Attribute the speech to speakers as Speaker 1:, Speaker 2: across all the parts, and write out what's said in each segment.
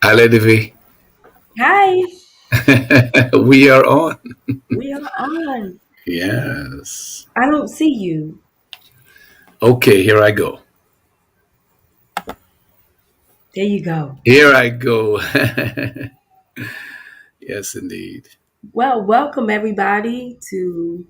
Speaker 1: Hi, Lady V.
Speaker 2: Hi,
Speaker 1: We are on.
Speaker 2: we are on.
Speaker 1: Yes.
Speaker 2: I don't see you.
Speaker 1: Okay, here I go.
Speaker 2: There you go.
Speaker 1: Here I go. Yes, indeed.
Speaker 2: Well, welcome everybody to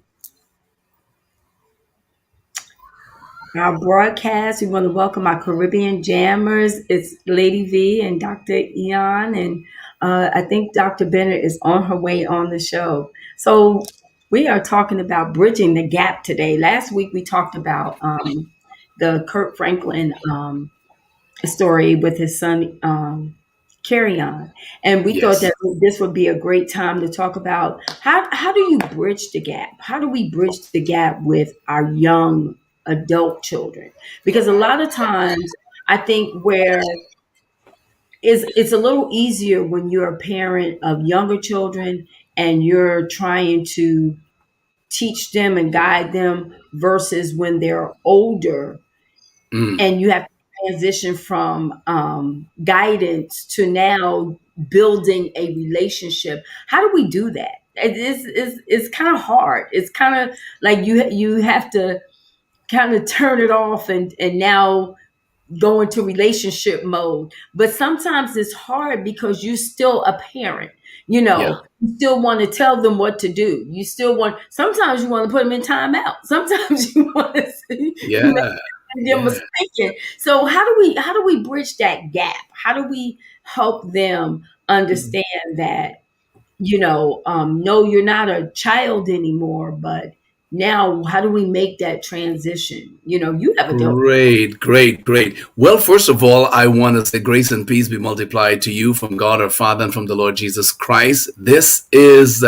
Speaker 2: our broadcast. We want to welcome our Caribbean jammers. It's Lady V and Dr. Eon, and I think Dr. Bennett is on her way on the show. So we are talking about bridging the gap today. Last week we talked about the Kurt Franklin story with his son Carry On, and we thought
Speaker 1: Yes.
Speaker 2: that this would be a great time to talk about how do you bridge the gap? How do we bridge the gap with our young adult children? Because a lot of times, I think where is it's a little easier when you're a parent of younger children and you're trying to teach them and guide them versus when they're older
Speaker 1: Mm.
Speaker 2: and you have to transition from guidance to now building a relationship. How do we do that? It's kind of hard. It's kind of like you have to kind of turn it off and now go into relationship mode. But sometimes it's hard because you're still a parent.
Speaker 1: Yeah.
Speaker 2: You still want to tell them what to do. You still want. Sometimes you want to put them in timeout. Sometimes you want to make
Speaker 1: Yeah.
Speaker 2: them
Speaker 1: Yeah.
Speaker 2: mistaken. So how do we bridge that gap? How do we help them understand that no, you're not a child anymore, but now how do we make that transition? You have adult.
Speaker 1: Great, great, great. Well, first of all, I want to say grace and peace be multiplied to you from God our Father and from the Lord Jesus Christ. This is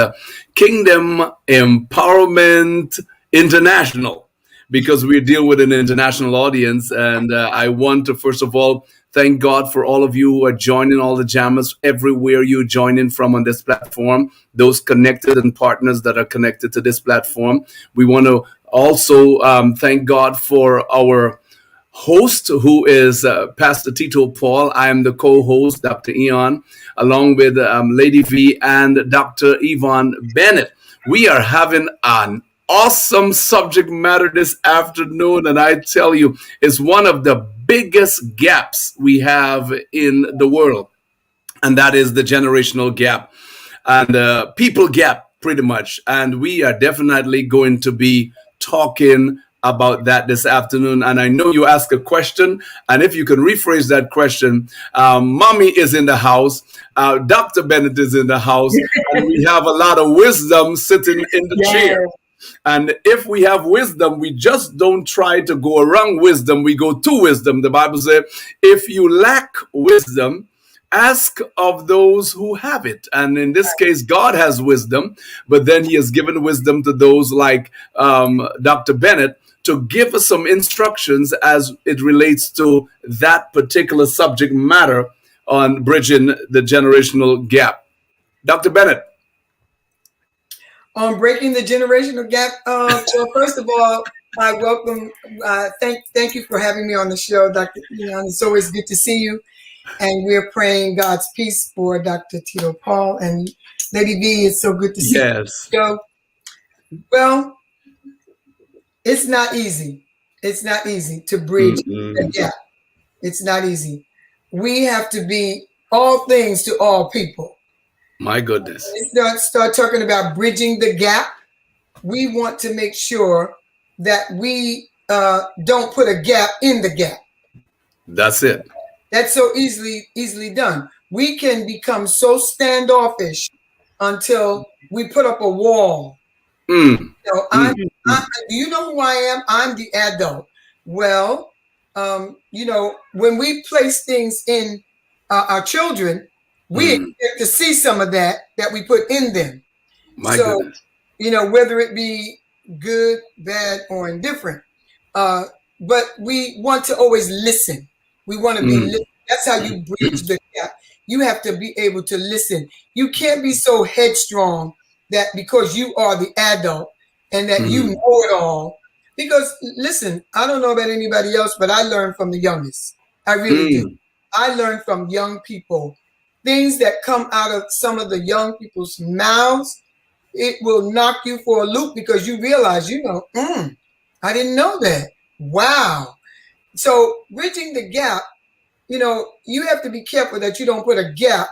Speaker 1: Kingdom Empowerment International because we deal with an international audience. And I want to, first of all, thank God for all of you who are joining, all the jammers everywhere you join in from on this platform, those connected and partners that are connected to this platform. We want to also thank God for our host, who is Pastor Tito Paul. I am the co-host, Dr. Eon, along with Lady V and Dr. Yvonne Bennett. We are having an awesome subject matter this afternoon, and I tell you, it's one of the biggest gaps we have in the world, and that is the generational gap and people gap, pretty much. And we are definitely going to be talking about that this afternoon. And I know you ask a question, and if you can rephrase that question, mommy is in the house, Dr. Bennett is in the house, and we have a lot of wisdom sitting in the chair.
Speaker 2: Yes.
Speaker 1: And if we have wisdom, we just don't try to go around wisdom, we go to wisdom. The Bible says, if you lack wisdom, ask of those who have it. And in this case, God has wisdom, but then He has given wisdom to those like Dr. Bennett to give us some instructions as it relates to that particular subject matter on bridging the generational gap. Dr. Bennett.
Speaker 3: On breaking the generational gap. Well, first of all, I welcome. Thank you for having me on the show, Dr. Leon. It's always good to see you, and we're praying God's peace for Dr. Tito Paul and Lady V. It's so good to see
Speaker 1: Yes.
Speaker 3: you. So, well, it's not easy. It's not easy to bridge the gap. It's not easy. We have to be all things to all people.
Speaker 1: My goodness.
Speaker 3: Let's start talking about bridging the gap. We want to make sure that we don't put a gap in the gap.
Speaker 1: That's it.
Speaker 3: That's so easily done. We can become so standoffish until we put up a wall. Do you know who I am? I'm the adult. Well, when we place things in our children, we expect to see some of that we put in them.
Speaker 1: My goodness.
Speaker 3: Whether it be good, bad, or indifferent. But we want to always listen. We want to be that's how you bridge the gap. You have to be able to listen. You can't be so headstrong that because you are the adult and that you know it all. Because listen, I don't know about anybody else, but I learned from the youngest. I really do. I learned from young people things that come out of some of the young people's mouths, it will knock you for a loop because you realize, I didn't know that. Wow. So bridging the gap, you have to be careful that you don't put a gap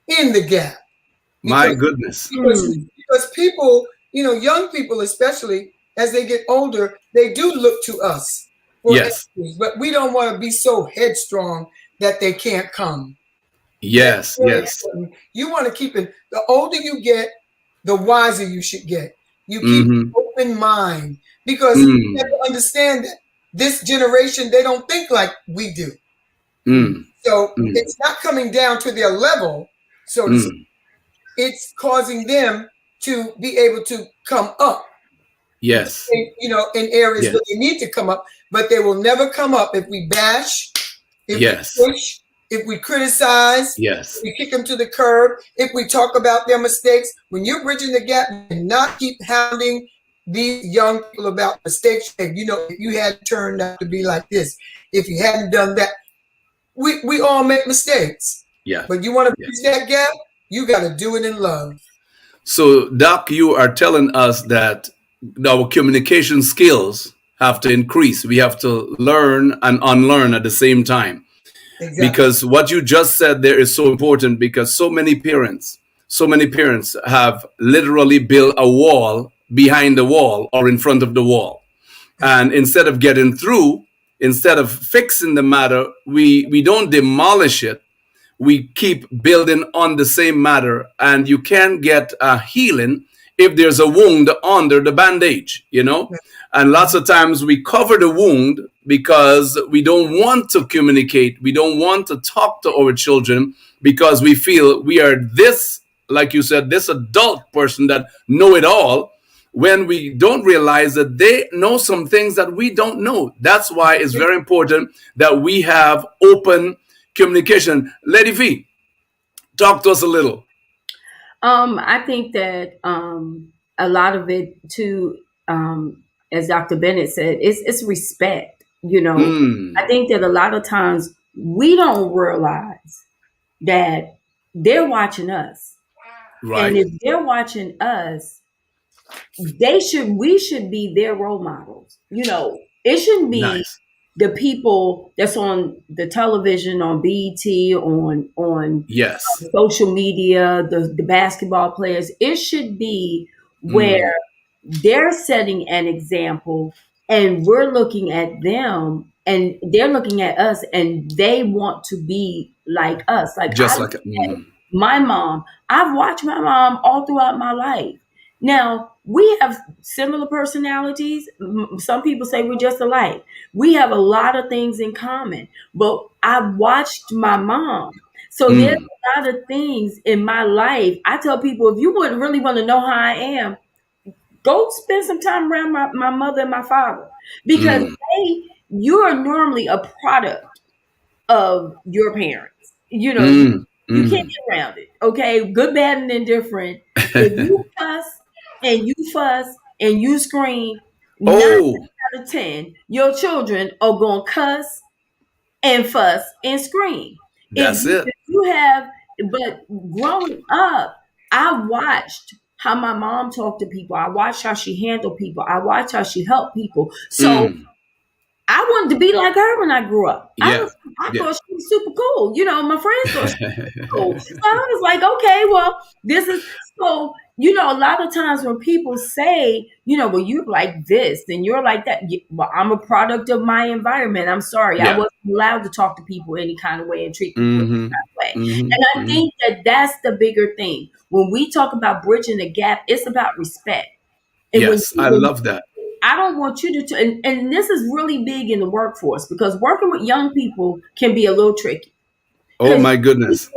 Speaker 3: in the gap.
Speaker 1: My goodness.
Speaker 3: Because people, young people especially, as they get older, they do look to us for answers, but we don't want to be so headstrong that they can't come.
Speaker 1: Yes, yes.
Speaker 3: You want to keep it. The older you get, the wiser you should get. You keep an open mind because you have to understand that this generation, they don't think like we do. So it's not coming down to their level. So it's causing them to be able to come up.
Speaker 1: Yes.
Speaker 3: In areas where they need to come up, but they will never come up if we bash, if we push, if we criticize, if we kick them to the curb, if we talk about their mistakes. When you're bridging the gap, and not keep hounding these young people about mistakes. And, if you had turned out to be like this, if you hadn't done that, we all make mistakes.
Speaker 1: Yeah.
Speaker 3: But you want to bridge that gap, you got to do it in love.
Speaker 1: So, Doc, you are telling us that our communication skills have to increase. We have to learn and unlearn at the same time. Exactly. Because what you just said there is so important, because so many parents have literally built a wall behind the wall or in front of the wall. And instead of getting through, instead of fixing the matter, we don't demolish it. We keep building on the same matter, and you can't get a healing if there's a wound under the bandage, And lots of times we cover the wound because we don't want to communicate. We don't want to talk to our children because we feel we are this, like you said, this adult person that know it all, when we don't realize that they know some things that we don't know. That's why it's very important that we have open communication. Lady V, talk to us a little.
Speaker 2: I think that a lot of it too, as Dr. Bennett said, it's respect. I think that a lot of times we don't realize that they're watching us. Right. And if they're watching us, we should be their role models. It shouldn't be the people that's on the television, on BET, on social media, the basketball players. It should be where they're setting an example and we're looking at them and they're looking at us and they want to be like us. Like just like my mom. I've watched my mom all throughout my life. Now, we have similar personalities. Some people say we're just alike. We have a lot of things in common, but I've watched my mom. So there's a lot of things in my life. I tell people, if you would really want to know how I am, go spend some time around my mother and my father, because you are normally a product of your parents. You can't get around it. Okay, good, bad, and indifferent. If you cuss and you fuss and you scream, 9 out of 10, your children are going to cuss and fuss and scream.
Speaker 1: That's it.
Speaker 2: But growing up, I watched how my mom talked to people. I watched how she handled people. I watched how she helped people. So I wanted to be like her when I grew up. I thought she was super cool. My friends thought she was cool. So I was like, okay, well, this is so. A lot of times when people say, well, you're like this and you're like that. Well, I'm a product of my environment. I'm sorry. I wasn't allowed to talk to people any kind of way and treat people any kind of way. And I think that that's the bigger thing. When we talk about bridging the gap, it's about respect. And
Speaker 1: I love that.
Speaker 2: I don't want you to, and this is really big in the workforce, because working with young people can be a little tricky.
Speaker 1: Oh my goodness.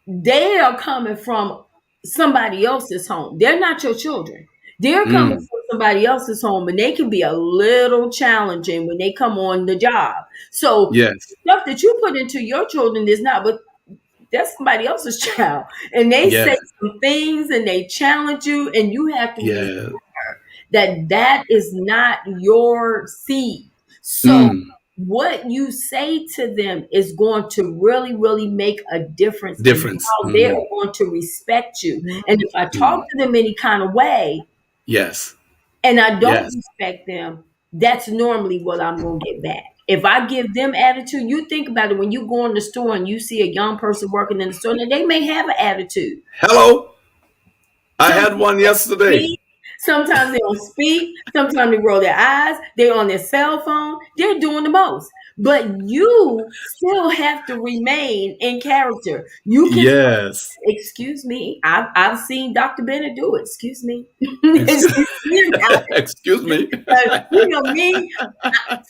Speaker 2: They are coming from somebody else's home. They're not your children. They're coming from somebody else's home, and they can be a little challenging when they come on the job. So stuff that you put into your children is not, but that's somebody else's child. And they say some things and they challenge you, and you have to remember that is not your seed. So what you say to them is going to really, really make a difference in how they are going to respect you. And if I talk to them any kind of way,
Speaker 1: yes,
Speaker 2: and I don't respect them, that's normally what I'm going to get back. If I give them attitude, you think about it when you go in the store and you see a young person working in the store, and they may have an attitude.
Speaker 1: Hello. I had one yesterday.
Speaker 2: Sometimes they don't speak. Sometimes they roll their eyes. They're on their cell phone. They're doing the most. But you still have to remain in character. You can
Speaker 1: Yes.
Speaker 2: Excuse me. I've seen Dr. Bennett do it. Excuse me.
Speaker 1: Excuse me.
Speaker 2: You know me.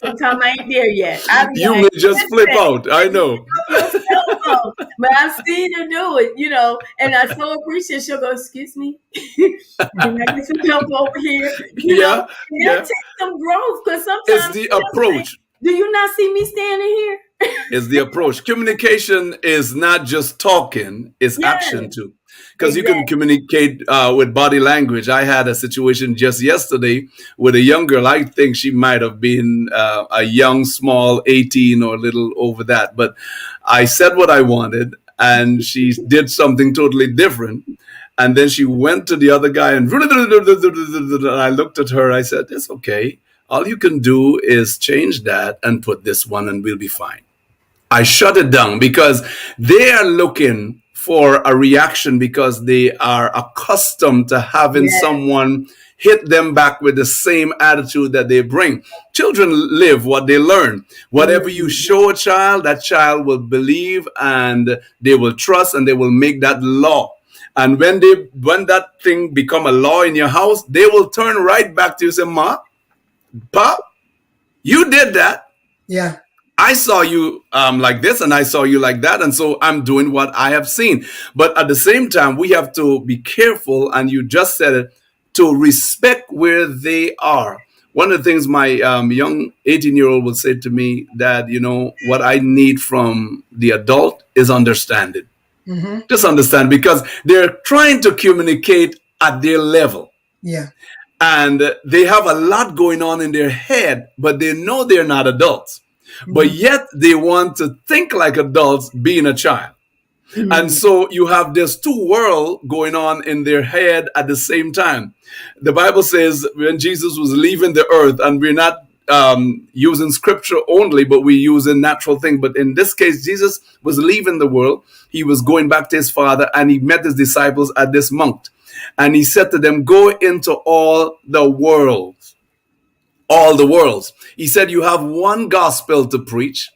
Speaker 2: Sometimes I ain't there yet.
Speaker 1: You may just flip out. I know.
Speaker 2: But I've seen her do it, you know, and I so appreciate. She'll go, "Excuse me, can I get some help over here?" You know, that takes some growth because sometimes
Speaker 1: it's the approach.
Speaker 2: Say, do you not see me standing here?
Speaker 1: It's the approach. Communication is not just talking; it's action too. Because you can communicate with body language. I had a situation just yesterday with a young girl. I think she might have been a young, small 18 or a little over that. But I said what I wanted, and she did something totally different. And then she went to the other guy, and I looked at her. I said, "It's okay. All you can do is change that and put this one, and we'll be fine." I shut it down because they are looking for a reaction because they are accustomed to having someone hit them back with the same attitude that they bring. Children live what they learn. Whatever you show a child, that child will believe and they will trust and they will make that law. And when that thing become a law in your house, they will turn right back to you and say, "Ma, Pop, you did that.
Speaker 3: Yeah.
Speaker 1: I saw you like this and I saw you like that. And so I'm doing what I have seen." But at the same time, we have to be careful. And you just said it, to respect where they are. One of the things my young 18-year-old would say to me, "Dad, you know, what I need from the adult is understanding." Just understand, because they're trying to communicate at their level.
Speaker 3: Yeah.
Speaker 1: And they have a lot going on in their head, but they know they're not adults. But yet they want to think like adults being a child. And so you have this two worlds going on in their head at the same time. The Bible says when Jesus was leaving the earth, and we're not using scripture only, but we use a natural thing. But in this case, Jesus was leaving the world. He was going back to his Father, and he met his disciples at this mount. And he said to them, "Go into all the worlds." All the worlds. He said, you have one gospel to preach,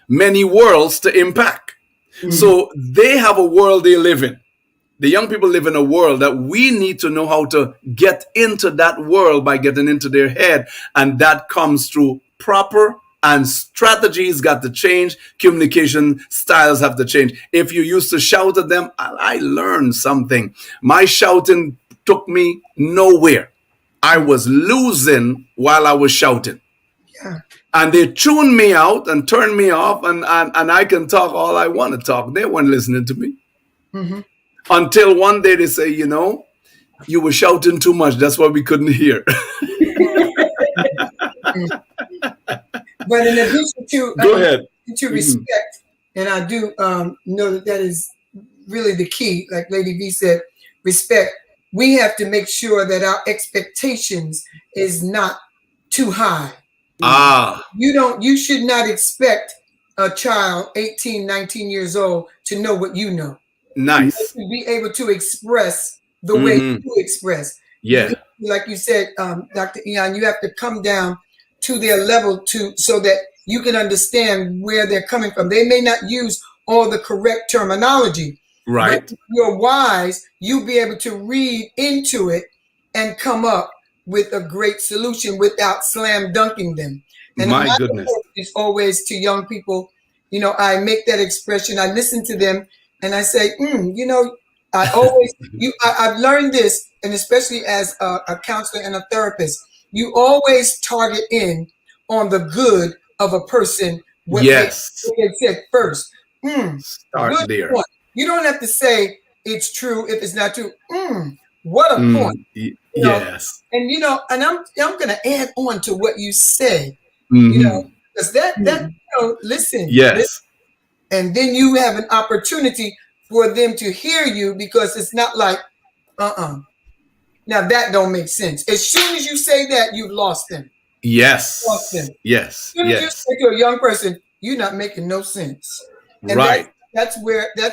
Speaker 1: many worlds to impact. So they have a world they live in. The young people live in a world that we need to know how to get into that world by getting into their head. And that comes through proper, and strategies got to change. Communication styles have to change. If you used to shout at them, I learned something. My shouting took me nowhere. I was losing while I was shouting.
Speaker 3: Yeah.
Speaker 1: And they tuned me out and turned me off, and I can talk all I want to talk. They weren't listening to me. Until one day they say, "You know, you were shouting too much. That's why we couldn't hear."
Speaker 3: But in addition to
Speaker 1: Go ahead.
Speaker 3: To respect, and I do know that is really the key. Like Lady V said, respect. We have to make sure that our expectations is not too high. You should not expect a child 18, 19 years old to know what you know.
Speaker 1: Nice.
Speaker 3: To be able to express the way you express.
Speaker 1: Yeah.
Speaker 3: Like you said, Dr. Ian, you have to come down to their level so that you can understand where they're coming from. They may not use all the correct terminology.
Speaker 1: Right.
Speaker 3: But if you're wise, you'll be able to read into it and come up with a great solution without slam dunking them. And
Speaker 1: my goodness,
Speaker 3: it's always to young people. You know, I make that expression. I listen to them and I say, you know, I always I've learned this, and especially as a counselor and a therapist, you always target in on the good of a person. What they said first.
Speaker 1: Start there.
Speaker 3: Point. You don't have to say it's true if it's not true. What a point.
Speaker 1: Yes.
Speaker 3: And you know, and I'm gonna add on to what you said. You know, Because listen.
Speaker 1: Yes.
Speaker 3: And then you have an opportunity for them to hear you, because it's not like, Now that don't make sense. As soon as you say that, you've lost them.
Speaker 1: Yes.
Speaker 3: Lost them.
Speaker 1: Yes.
Speaker 3: As soon as you say to a young person, you're not making no sense. And
Speaker 1: right.
Speaker 3: That's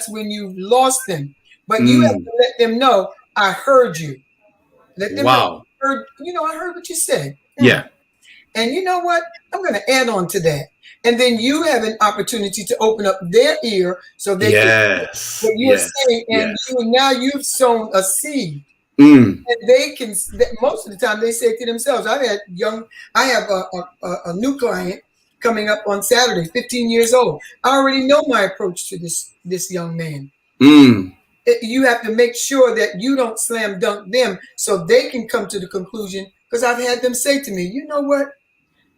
Speaker 3: when you've lost them. But you have to let them know, I heard you. Let them know, I heard what you said.
Speaker 1: Yeah.
Speaker 3: And you know what? I'm going to add on to that. And then you have an opportunity to open up their ear so they can hear what you're saying. And now you've sown a seed. And they can, most of the time they say to themselves, I have a new client coming up on Saturday, 15 years old. I already know my approach to this young man. You have to make sure that you don't slam dunk them so they can come to the conclusion, because I've had them say to me, you know what?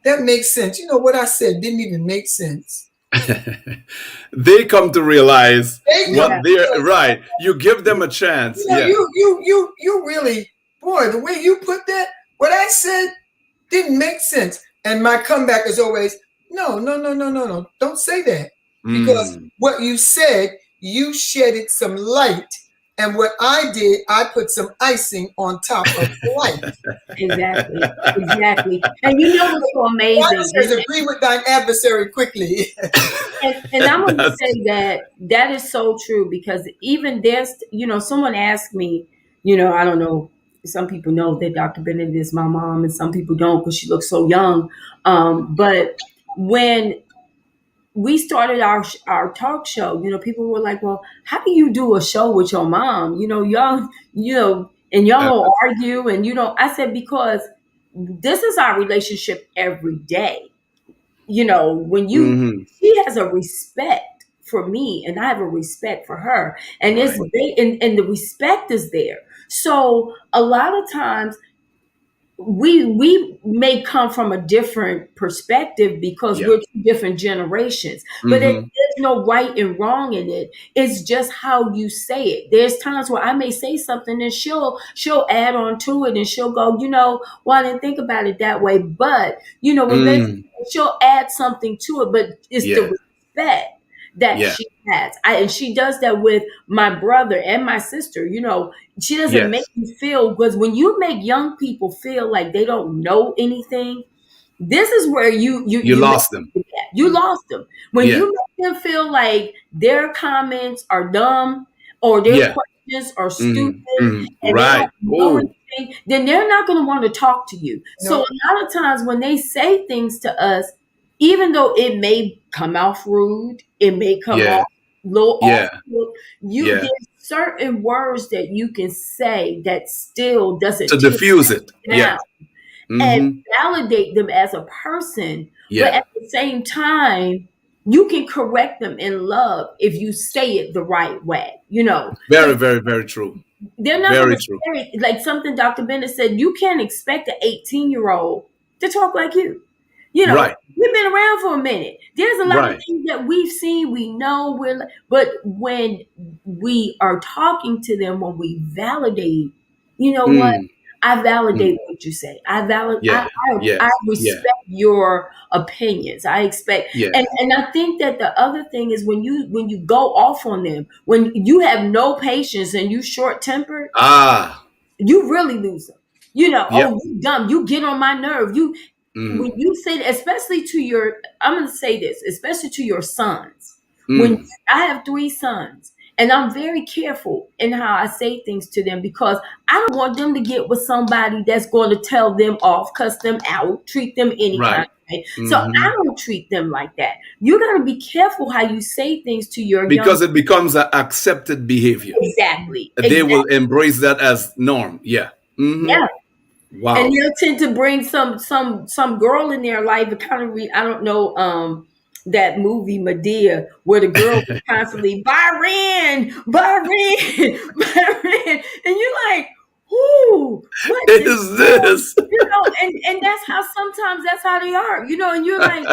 Speaker 3: That makes sense. You know what I said didn't even make sense.
Speaker 1: They come to realize what they're right. You give them a chance.
Speaker 3: You really, boy, the way you put that, what I said didn't make sense. And my comeback is always, no. Don't say that. Because what you said, you shedded some light. And what I did, I put some icing on top of the light.
Speaker 2: Exactly. And you know what's so amazing?
Speaker 3: Says, agree with thine adversary quickly.
Speaker 2: and I'm going to say that is so true, because even there's, someone asked me, I don't know, some people know that Dr. Bennett is my mom and some people don't because she looks so young. But when we started our talk show, people were like, well, how do you do a show with your mom? Y'all, and y'all don't argue and I said, because this is our relationship every day. When she has a respect for me and I have a respect for her, and and the respect is there. So a lot of times we may come from a different perspective because we're two different generations, but there's no right and wrong in it. It's just how you say it. There's times where I may say something and she'll add on to it and she'll go, well, I didn't think about it that way. But, she'll add something to it, but it's the respect that she has. And she does that with my brother and my sister. She doesn't make you feel, because when you make young people feel like they don't know anything, this is where you
Speaker 1: lost them.
Speaker 2: You lost them. When you make them feel like their comments are dumb or their questions are stupid, and
Speaker 1: right,
Speaker 2: then they're not going to want to talk to you. No. So a lot of times when they say things to us, even though it may come off rude, it may come off low off, there's certain words that you can say that still doesn't
Speaker 1: to diffuse it
Speaker 2: and validate them as a person. But at the same time, you can correct them in love if you say it the right way.
Speaker 1: Very, very, very true.
Speaker 2: They're not very true. Like something Dr. Bennett said, you can't expect an 18-year-old to talk like you.
Speaker 1: Right.
Speaker 2: We've been around for a minute. There's a lot of things that we've seen, we know, but when we are talking to them, when we validate, what? I validate what you say. I respect your opinions. I expect, and I think that the other thing is when you go off on them, when you have no patience and you short tempered, you really lose them. Oh, you dumb. You get on my nerve. When you say, especially to I'm going to say this, especially to your sons. When I have 3 sons, and I'm very careful in how I say things to them, because I don't want them to get with somebody that's going to tell them off, cuss them out, treat them any kind of way. So I don't treat them like that. You got to be careful how you say things to your
Speaker 1: because it becomes an accepted behavior.
Speaker 2: Exactly.
Speaker 1: They will embrace that as norm. Yeah. Wow.
Speaker 2: And they'll tend to bring some girl in their life. Kind of I don't know that movie Medea, where the girl was constantly Byron, and you're like, "Ooh, what
Speaker 1: is this?"
Speaker 2: And that's how they are, And you're like,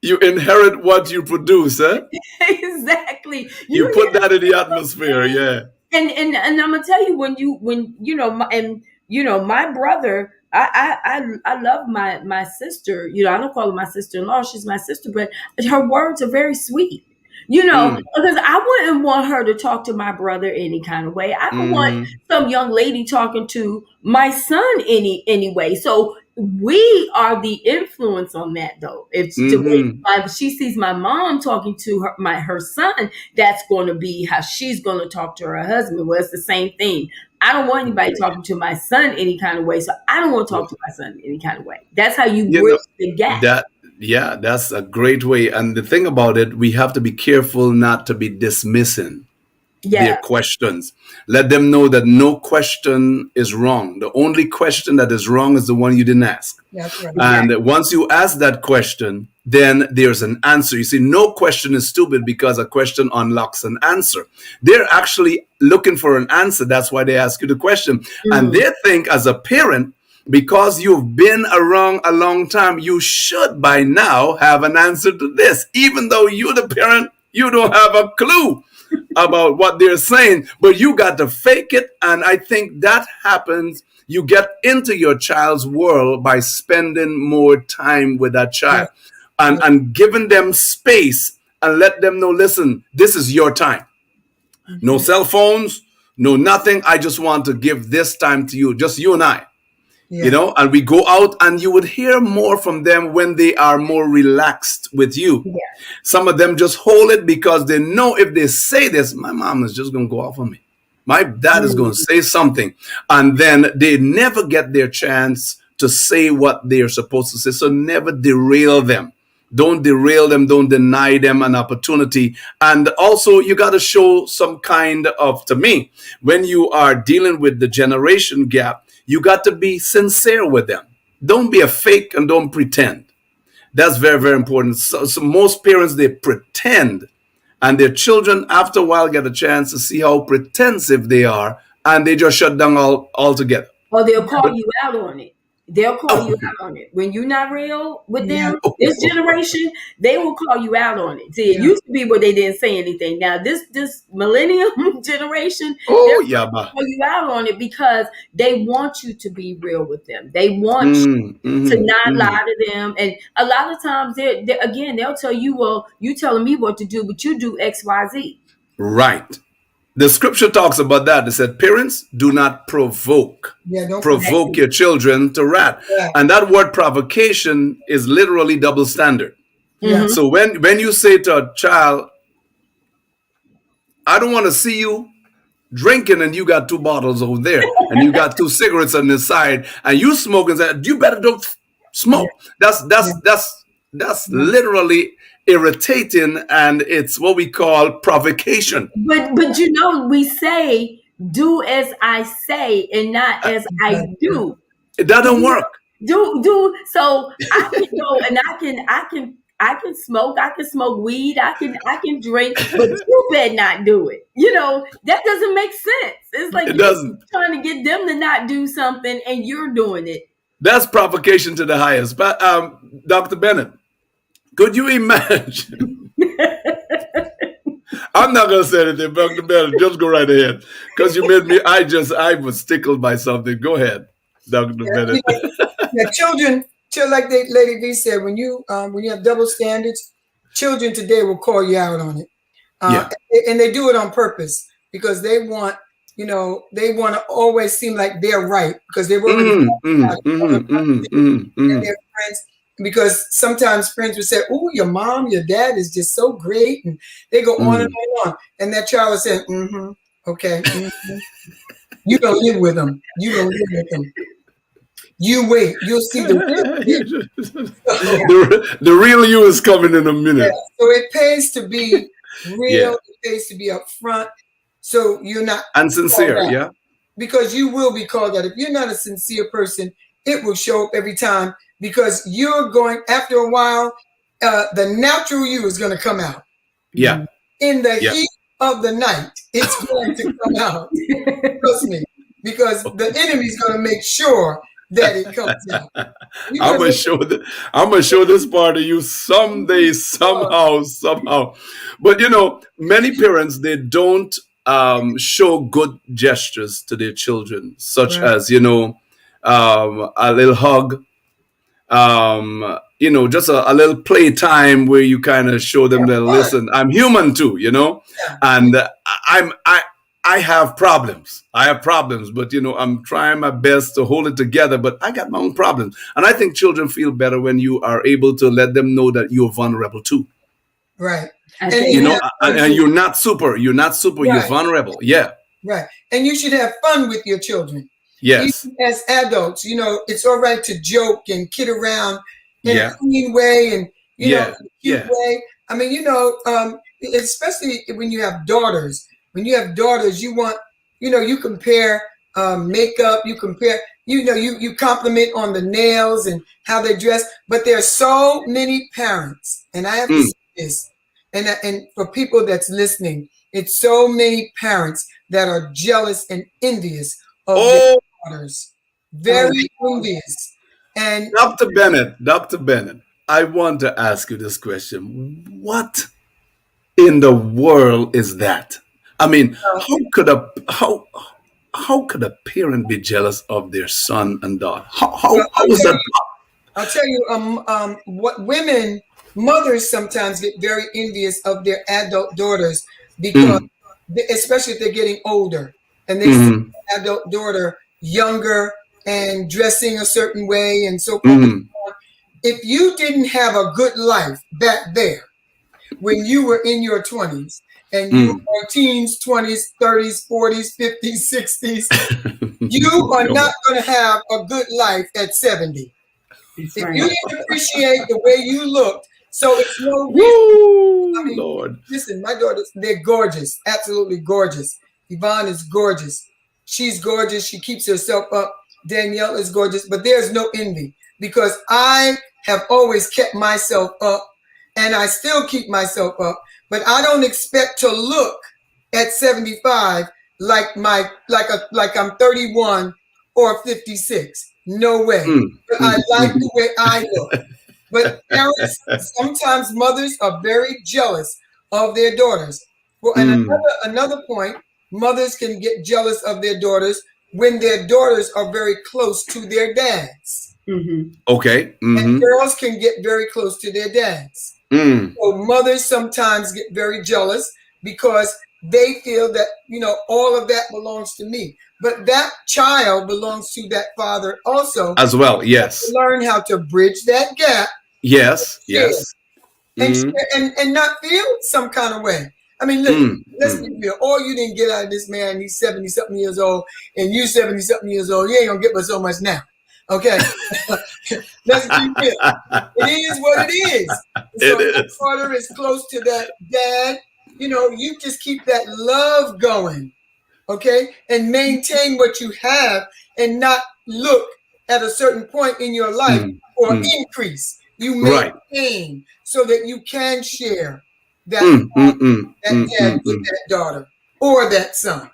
Speaker 1: You inherit what you produce, huh?
Speaker 2: Exactly.
Speaker 1: You put that in the atmosphere,
Speaker 2: And I'm gonna tell you, when my brother, I love my sister. You know, I don't call her my sister-in-law. She's my sister, but her words are very sweet. You know,
Speaker 1: Mm,
Speaker 2: because I wouldn't want her to talk to my brother any kind of way. I don't want
Speaker 1: mhm.
Speaker 2: some young lady talking to my son anyway. So we are the influence on that, though. If the way
Speaker 1: Mhm.
Speaker 2: if she sees my mom talking to her son, that's going to be how she's going to talk to her husband. Well, it's the same thing. I don't want anybody talking to my son any kind of way, so I don't want to talk to my son any kind of way. That's how you
Speaker 1: You
Speaker 2: bridge
Speaker 1: know
Speaker 2: the gap.
Speaker 1: that yeah, that's a great way. And the thing about it, we have to be careful not to be dismissing their
Speaker 2: Yeah,
Speaker 1: questions. Let them know that no question is wrong. The only question that is wrong is the one you didn't ask.
Speaker 3: That's right.
Speaker 2: exactly.
Speaker 1: And once you ask that question, then there's an answer. You see, no question is stupid because a question unlocks an answer. They're actually looking for an answer. That's why they ask you the question. And
Speaker 2: Mm.
Speaker 1: they think, as a parent, because you've been around a long time, you should by now have an answer to this. Even though you're the parent, you don't have a clue about what they're saying, but you got to fake it. And I think that happens. You get into your child's world by spending more time with that
Speaker 3: Yeah.
Speaker 1: child and giving them space and let them know, listen, this is your time. No
Speaker 3: Mhm.
Speaker 1: cell phones, no nothing. I just want to give this time to you, just you and I,
Speaker 3: Yeah.
Speaker 1: and we go out and you would hear more from them when they are more relaxed with you.
Speaker 2: Yeah.
Speaker 1: Some of them just hold it because they know if they say this, my mom is just going to go off on me. My dad is going
Speaker 2: Mm.
Speaker 1: to say something. And then they never get their chance to say what they are supposed to say. So never derail them. Don't derail them. Don't deny them an opportunity. And also, you got to show some kind of, to me, when you are dealing with the generation gap, you got to be sincere with them. Don't be a fake and don't pretend. That's very, very important. So most parents, they pretend, and their children, after a while, get a chance to see how pretensive they are, and they just shut down altogether.
Speaker 2: Or they'll call
Speaker 1: But
Speaker 2: you out on it. They'll call you
Speaker 1: oh,
Speaker 2: out on it. When you're not real with
Speaker 3: Yeah.
Speaker 2: them, this generation, they will call you out on it. See, it
Speaker 3: Yeah.
Speaker 2: used to be where they didn't say anything. Now this millennium generation, they're
Speaker 1: oh,
Speaker 2: going
Speaker 1: yeah,
Speaker 2: to call you out on it because they want you to be real with them. They want to not lie to them. And a lot of times again, they'll tell you, well, you telling me what to do, but you do XYZ.
Speaker 1: right. The scripture talks about that. It said, parents, do not provoke.
Speaker 3: Yeah. Don't forget
Speaker 1: Provoke your children to wrath.
Speaker 3: that.
Speaker 1: And that word provocation is literally double standard.
Speaker 3: Yeah.
Speaker 2: Mhm.
Speaker 1: So when you say to a child, I don't want to see you drinking and you got two bottles over there and you got two cigarettes on the side and you smoking, that you better don't
Speaker 3: Yeah.
Speaker 1: smoke. That's
Speaker 3: Yeah.
Speaker 1: that's that's that's
Speaker 3: Yeah.
Speaker 1: literally irritating, and it's what we call provocation.
Speaker 2: But you know, we say do as I say and not as I
Speaker 3: Exactly.
Speaker 2: do.
Speaker 1: It doesn't work.
Speaker 2: Do so I can go and I can smoke, I can smoke weed, I can drink, but you better not do it. You know, that doesn't make sense. It's like
Speaker 1: It
Speaker 2: you're
Speaker 1: doesn't.
Speaker 2: trying to get them to not do something and you're doing it.
Speaker 1: That's provocation to the highest. But Dr. Bennett, could you imagine? I'm not gonna say anything, Dr. Bennett. Just go right ahead. Because you made me I was tickled by something. Go ahead, Dr.
Speaker 3: Yeah.
Speaker 1: Bennett.
Speaker 3: Yeah. Children, like Lady V said, when you have double standards, children today will call you out on it,
Speaker 1: Yeah.
Speaker 3: and they do it on purpose because they want to always seem like they're right because they've already and their friends. Because sometimes friends would say, "Oh, your mom, your dad is just so great," and they go on and on. And that child is saying, "Okay, you don't live with them. You don't live with them. You wait. You'll see the real you."
Speaker 1: The real you is coming in a minute.
Speaker 3: Yeah. So it pays to be real.
Speaker 1: Yeah.
Speaker 3: It pays to be upfront. So you're not
Speaker 1: And sincere,
Speaker 3: called out.
Speaker 1: yeah.
Speaker 3: Because you will be called out. If you're not a sincere person, it will show up every time because you're going, after a while, the natural you is going to come out.
Speaker 1: Yeah.
Speaker 3: In the
Speaker 1: Yeah.
Speaker 3: heat of the night, it's going to come out. Trust me. Because the enemy's going to make sure that it comes out. You're
Speaker 1: I'm
Speaker 3: gonna
Speaker 1: gonna
Speaker 3: make-
Speaker 1: show this part of you someday, somehow. But many parents, they don't show good gestures to their children, such
Speaker 3: Right.
Speaker 1: as a little hug, just a little play time where you kind of show them that, listen, I'm human too, and I have problems. But I'm trying my best to hold it together. But I got my own problems, and I think children feel better when you are able to let them know that you're vulnerable too.
Speaker 3: Right.
Speaker 1: And you're not super. You're not super. Right. You're vulnerable. Yeah.
Speaker 3: Right. And you should have fun with your children.
Speaker 1: Yes.
Speaker 3: Even as adults, it's all right to joke and kid around in a clean way and a cute way. I mean, especially when you have daughters. When you have daughters, you want, you compare makeup, you compare, you compliment on the nails and how they dress. But there are so many parents, and I have to say this, and for people that's listening, it's so many parents that are jealous and envious of their daughters. Very envious. And
Speaker 1: Dr. Bennett, I want to ask you this question. What in the world is that? I mean, how could a parent be jealous of their son and daughter? How is that?
Speaker 3: I'll tell you, what mothers sometimes get very envious of their adult daughters because, especially if they're getting older and they see the adult daughter younger and dressing a certain way and so forth. If you didn't have a good life back there when you were in your 20s, and you are teens, 20s, 30s, 40s, 50s, 60s, you are not going to have a good life at 70. If you didn't appreciate the way you looked, so it's no reason. I mean, Lord. Listen, my daughters, they're gorgeous, absolutely gorgeous. Yvonne is gorgeous. She's gorgeous. She keeps herself up. Danielle is gorgeous, but there's no envy because I have always kept myself up and I still keep myself up. But I don't expect to look at 75 like I'm 31 or 56. No way. But I like the way I look. But parents, sometimes mothers are very jealous of their daughters. Well, and another point, mothers can get jealous of their daughters when their daughters are very close to their dads.
Speaker 1: Okay.
Speaker 3: And girls can get very close to their dads. So mothers sometimes get very jealous because they feel that, all of that belongs to me. But that child belongs to that father also.
Speaker 1: As well, yes.
Speaker 3: Learn how to bridge that gap.
Speaker 1: Yes.
Speaker 3: And not feel some kind of way. I mean, look, let's be real. All you didn't get out of this man, he's 70-something years old, and you 70-something years old, you ain't going to get but so much now. Okay, let's be real. It is what it is. So if the father is close to that dad, you just keep that love going, okay, and maintain what you have, and not look at a certain point in your life for increase. You maintain so that you can share that dad with that daughter or that son.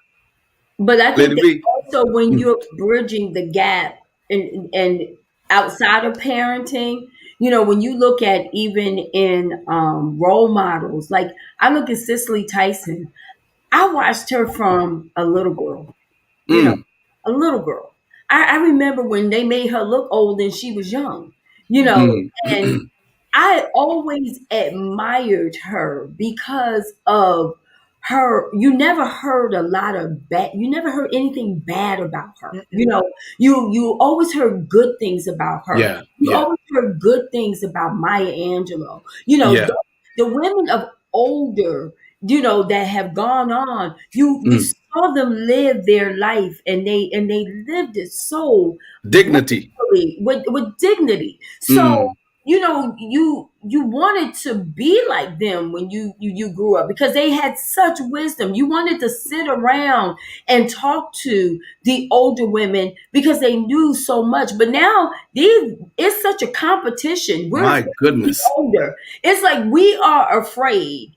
Speaker 2: But I think that also when you're bridging the gap. And outside of parenting, when you look at even in role models, like I look at Cicely Tyson, I watched her from a little girl, a little girl. I remember when they made her look old and she was young, and I always admired her because of her. You never heard you never heard anything bad about her. You always heard good things about her. You always heard good things about Maya Angelou. The women of older, that have gone on, you saw them live their life and they lived it so
Speaker 1: dignity
Speaker 2: with dignity. So you wanted to be like them when you grew up because they had such wisdom. You wanted to sit around and talk to the older women because they knew so much. But now it's such a competition.
Speaker 1: My goodness.
Speaker 2: Older. It's like we are afraid.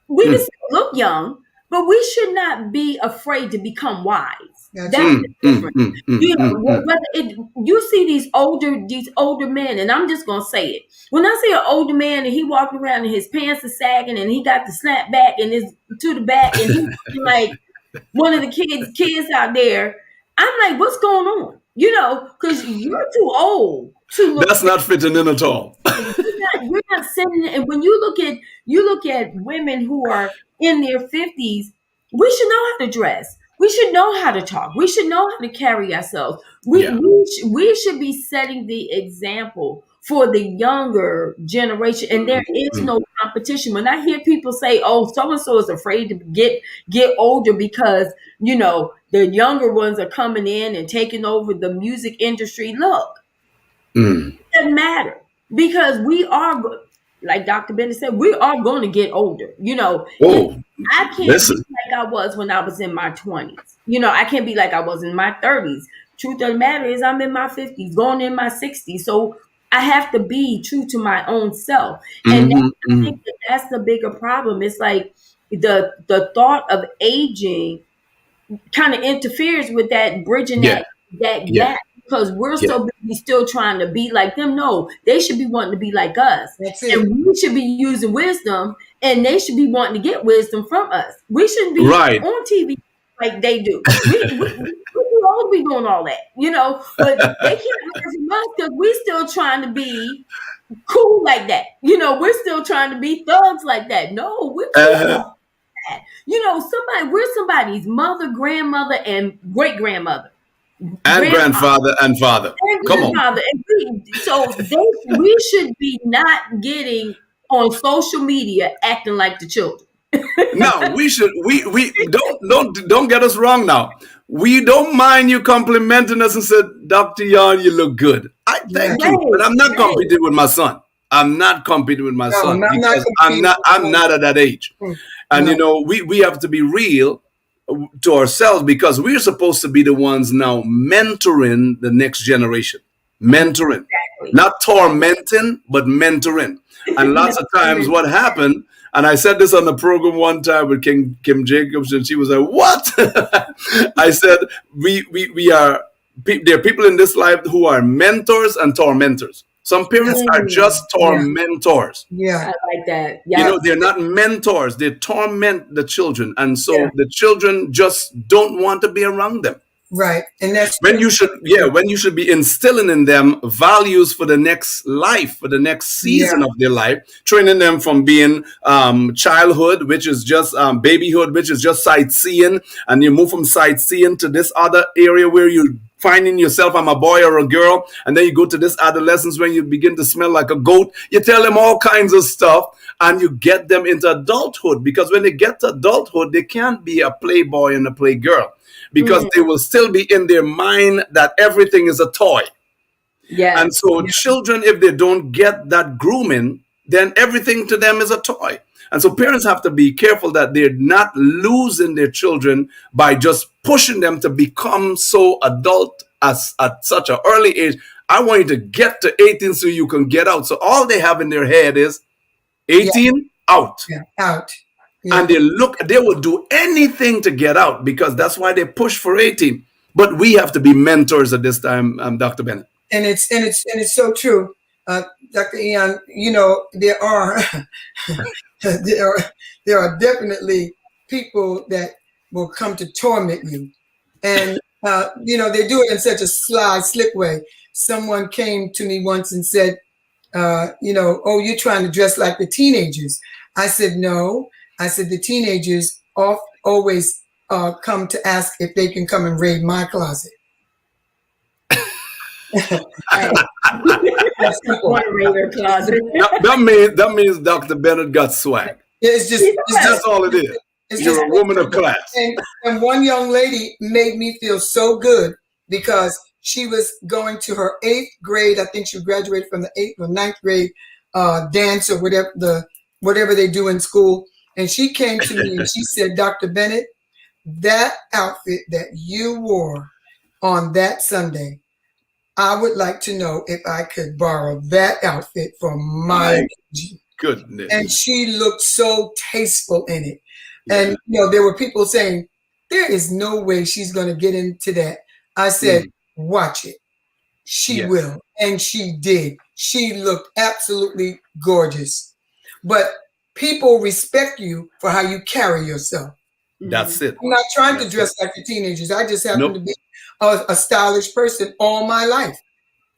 Speaker 2: We can still look young, but we should not be afraid to become wise. That's different. You see these older men, and I'm just gonna say it. When I see an older man and he walking around and his pants are sagging and he got the snap back and is to the back and he's like one of the kids out there, I'm like, what's going on? You know, because you're too old to look.
Speaker 1: That's not fitting in at all.
Speaker 2: You're not sitting. And when you look at women who are in their 50s, we should know how to dress. We should know how to talk. We should know how to carry ourselves.
Speaker 1: Yeah.
Speaker 2: We should be setting the example for the younger generation, and there is no competition. When I hear people say, "Oh, so and so is afraid to get older because you know the younger ones are coming in and taking over the music industry," look, it doesn't matter because we are, like Dr. Bennett said, we are going to get older. You know, I can't be like I was when I was in my 20s. You know, I can't be like I was in my 30s. Truth of the matter is, I'm in my 50s, going in my 60s. So I have to be true to my own self. And I think that's the bigger problem. It's like the thought of aging kind of interferes with that bridging that gap because we're so busy still trying to be like them. No, they should be wanting to be like us. And we should be using wisdom and they should be wanting to get wisdom from us. We shouldn't be on TV like they do. We all be doing all that, you know, but they can't learn from us because we're still trying to be cool like that. You know, we're still trying to be thugs like that. No, we're cool. You know, we're somebody's mother, grandmother, and great grandmother,
Speaker 1: and grandfather and father. Come on.
Speaker 2: And we should be not getting on social media acting like the children.
Speaker 1: No, we should. We don't get us wrong now. We don't mind you complimenting us and said, Dr. Yarn, you look good. I thank you, but I'm not competing with my son. I'm not competing with my son because I'm not at that age. And you know, we have to be real to ourselves because we're supposed to be the ones now mentoring the next generation. Mentoring, not tormenting, but mentoring. And lots of times what happened, and I said this on the program one time with Kim Jacobs, and she was like, what? I said, there are people in this life who are mentors and tormentors. Some parents are just tormentors.
Speaker 2: Yeah, I like that. Yes.
Speaker 1: You know, they're not mentors. They torment the children. And so the children just don't want to be around them.
Speaker 3: Right. And that's
Speaker 1: when you should be instilling in them values for the next life, for the next season of their life, training them from being childhood, which is just babyhood, which is just sightseeing, and you move from sightseeing to this other area where you finding yourself, I'm a boy or a girl, and then you go to this adolescence when you begin to smell like a goat. You tell them all kinds of stuff, and you get them into adulthood, because when they get to adulthood, they can't be a playboy and a playgirl, because they will still be in their mind that everything is a toy. Yeah. And so children, if they don't get that grooming, then everything to them is a toy. And so parents have to be careful that they're not losing their children by just pushing them to become so adult at such an early age. I want you to get to 18 so you can get out. So all they have in their head is 18, out.
Speaker 3: Yeah, out. Yeah.
Speaker 1: And they will do anything to get out, because that's why they push for 18. But we have to be mentors at this time, Dr. Bennett.
Speaker 3: And it's so true, Dr. Ian. You know, there are there are definitely people that will come to torment you, and you know, they do it in such a sly, slick way. Someone came to me once and said, you know, oh, you're trying to dress like the teenagers. I said, no. I said, the teenagers always come to ask if they can come and raid my closet.
Speaker 1: That means Dr. Bennett got swag.
Speaker 3: Yeah, it's
Speaker 1: just all it is. You're a woman of class.
Speaker 3: And one young lady made me feel so good, because she was going to her 8th grade. I think she graduated from the 8th or 9th grade dance or whatever they do in school. And she came to me and she said, Dr. Bennett, that outfit that you wore on that Sunday, I would like to know if I could borrow that outfit for my
Speaker 1: goodness.
Speaker 3: And she looked so tasteful in it. And you know, there were people saying, there is no way she's going to get into that. I said, watch it. She will. And she did. She looked absolutely gorgeous. But people respect you for how you carry yourself.
Speaker 1: That's it.
Speaker 3: I'm not trying to dress like the teenagers. I just happen to be a stylish person all my life.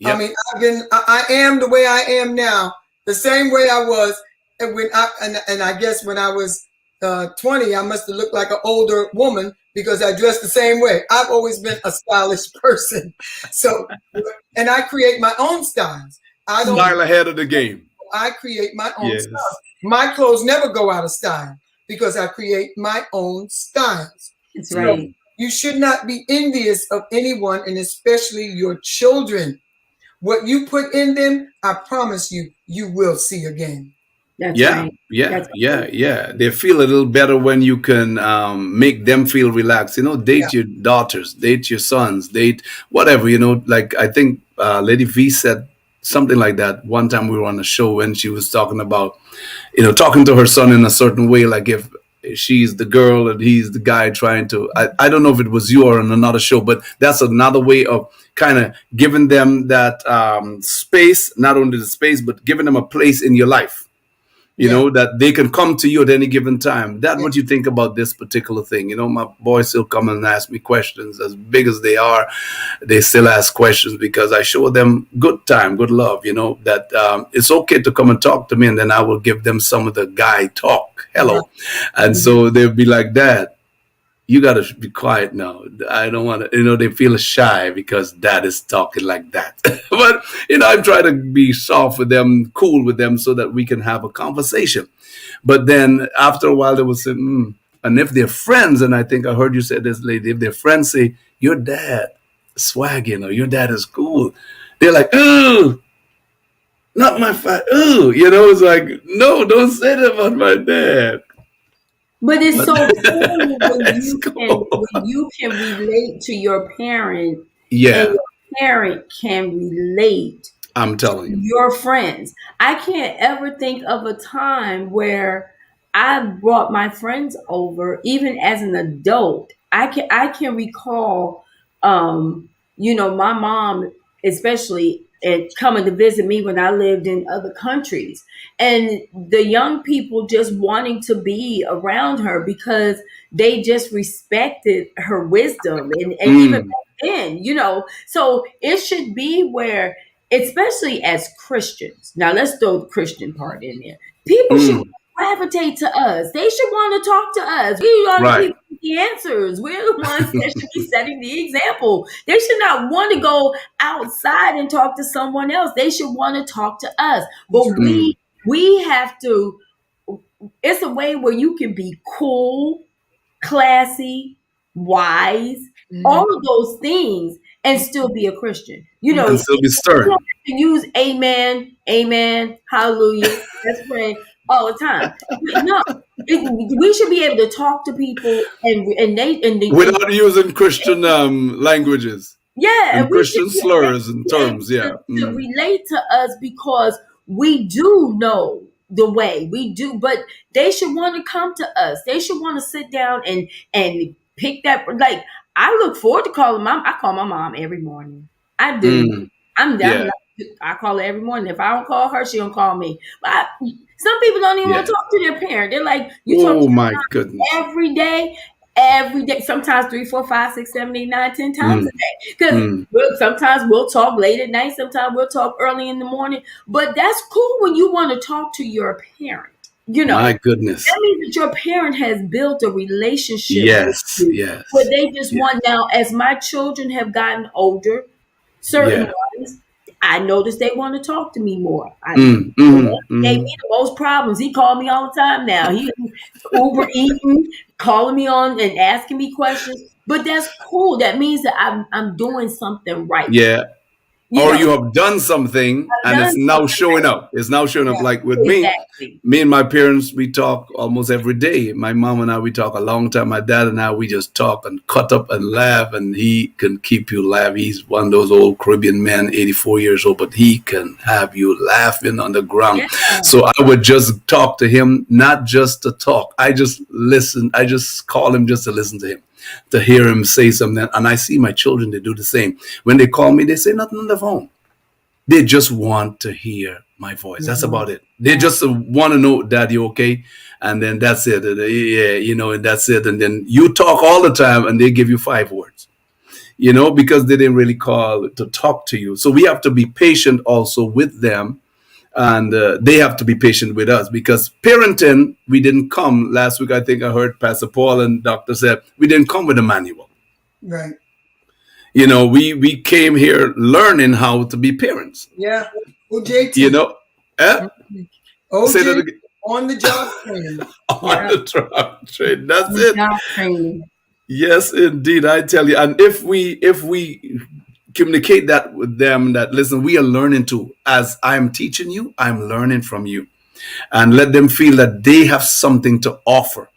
Speaker 1: Yep.
Speaker 3: I mean, I am the way I am now, the same way I was and I guess when I was 20, I must have looked like an older woman because I dressed the same way. I've always been a stylish person. So, and I create my own styles. I don't
Speaker 1: Style ahead of the game.
Speaker 3: I create my own styles. My clothes never go out of style because I create my own styles.
Speaker 2: That's right.
Speaker 3: So you should not be envious of anyone, and especially your children. What you put in them, I promise you, you will see again.
Speaker 2: That's
Speaker 1: Yeah,
Speaker 2: right.
Speaker 1: yeah,
Speaker 2: That's
Speaker 1: yeah,
Speaker 2: right.
Speaker 1: yeah. They feel a little better when you can make them feel relaxed. You know, date your daughters, date your sons, date whatever. You know, like I think Lady V said something like that one time we were on a show when she was talking about, you know, talking to her son in a certain way, like if she's the girl and he's the guy trying to. I don't know if it was you or on another show, but that's another way of kind of giving them that space, not only the space, but giving them a place in your life. You know, that they can come to you at any given time. That's what you think about this particular thing. You know, my boys still come and ask me questions. As big as they are, they still ask questions because I show them good time, good love, you know, that it's okay to come and talk to me, and then I will give them some of the guy talk. Hello. And so they'll be like, Dad, you got to be quiet now. I don't want to, you know, they feel shy because dad is talking like that. But, you know, I'm trying to be soft with them, cool with them so that we can have a conversation. But then after a while, they will say, and if they're friends, and I think I heard you say this, lady, if their friends say, your dad swagging or your dad is cool, they're like, ooh, not my fat, ooh, you know, it's like, no, don't say that about my dad.
Speaker 2: But it's so cool
Speaker 1: Cool.
Speaker 2: when you can relate to your parent,
Speaker 1: Yeah,
Speaker 2: and your parent can relate
Speaker 1: I'm telling you.
Speaker 2: your friends. I can't ever think of a time where I brought my friends over, even as an adult. I can recall, you know, my mom, especially, coming to visit me when I lived in other countries, and the young people just wanting to be around her because they just respected her wisdom, and even back then, you know. So it should be where, especially as Christians. Now let's throw the Christian part in there. People should gravitate to us. They should want to talk to us. We are the
Speaker 1: Right.
Speaker 2: people with the answers. We're the ones that should be setting the example. They should not want to go outside and talk to someone else. They should want to talk to us. But we have to. It's a way where you can be cool, classy, wise, all of those things, and still be a Christian. You know,
Speaker 1: And still be
Speaker 2: you
Speaker 1: stern.
Speaker 2: don't have to use amen, amen, hallelujah, let's pray all the time. No, we should be able to talk to people and
Speaker 1: Without using Christian languages
Speaker 2: yeah,
Speaker 1: and
Speaker 2: we should
Speaker 1: Christian
Speaker 2: be
Speaker 1: slurs and
Speaker 2: able
Speaker 1: terms. Yeah.
Speaker 2: to relate to us because we do know the way we do, but they should want to come to us. They should want to sit down and pick that. Like, I look forward to calling mom. I call my mom every morning. I do.
Speaker 1: Yeah.
Speaker 2: I call her every morning. If I don't call her, she don't call me. But some people don't even want to talk to their parent. They're like, you talk
Speaker 1: Oh
Speaker 2: to
Speaker 1: my
Speaker 2: your mom
Speaker 1: goodness.
Speaker 2: every day. Every day, sometimes 3, 4, 5, 6, 7, 8, 9, 10 times a day. Because sometimes we'll talk late at night, sometimes we'll talk early in the morning. But that's cool when you want to talk to your parent. You know,
Speaker 1: My goodness.
Speaker 2: that means that your parent has built a relationship
Speaker 1: Yes.
Speaker 2: with you,
Speaker 1: Yes.
Speaker 2: where they just want. Now, as my children have gotten older, certain ones, I notice they want to talk to me more. Gave me the most problems. He called me all the time now. He Uber eating, calling me on and asking me questions. But that's cool. That means that I'm doing something right.
Speaker 1: Yeah.
Speaker 2: You
Speaker 1: Or
Speaker 2: know,
Speaker 1: you have done something and it's
Speaker 2: done
Speaker 1: now
Speaker 2: something
Speaker 1: showing up. It's now showing up. Like with
Speaker 2: exactly.
Speaker 1: me and my parents, we talk almost every day. My mom and I, we talk a long time. My dad and I, we just talk and cut up and laugh, and he can keep you laughing. He's one of those old Caribbean men, 84 years old, but he can have you laughing on the ground.
Speaker 2: Yeah.
Speaker 1: So I would just talk to him, not just to talk. I just listen. I just call him just to listen to him, to hear him say something. And I see my children, they do the same. When they call me, they say nothing on the phone. They just want to hear my voice. That's about it. They just want to know, Dad, you okay? And then that's it. Yeah, you know, and that's it. And then you talk all the time and they give you 5 words. because they didn't really call to talk to you. So we have to be patient also with them, and they have to be patient with us, because parenting, we didn't come last week. I think I heard Pastor Paul and Doctor said we didn't come with a manual.
Speaker 3: Right.
Speaker 1: We came here learning how to be parents.
Speaker 3: Yeah. OJT.
Speaker 1: Say that again.
Speaker 3: On the job training.
Speaker 1: On the job training. That's it.
Speaker 2: Job training.
Speaker 1: Yes, indeed. I tell you. And if we communicate that with them, that listen, we are learning too. As I'm teaching you, I'm learning from you. And let them feel that they have something to offer.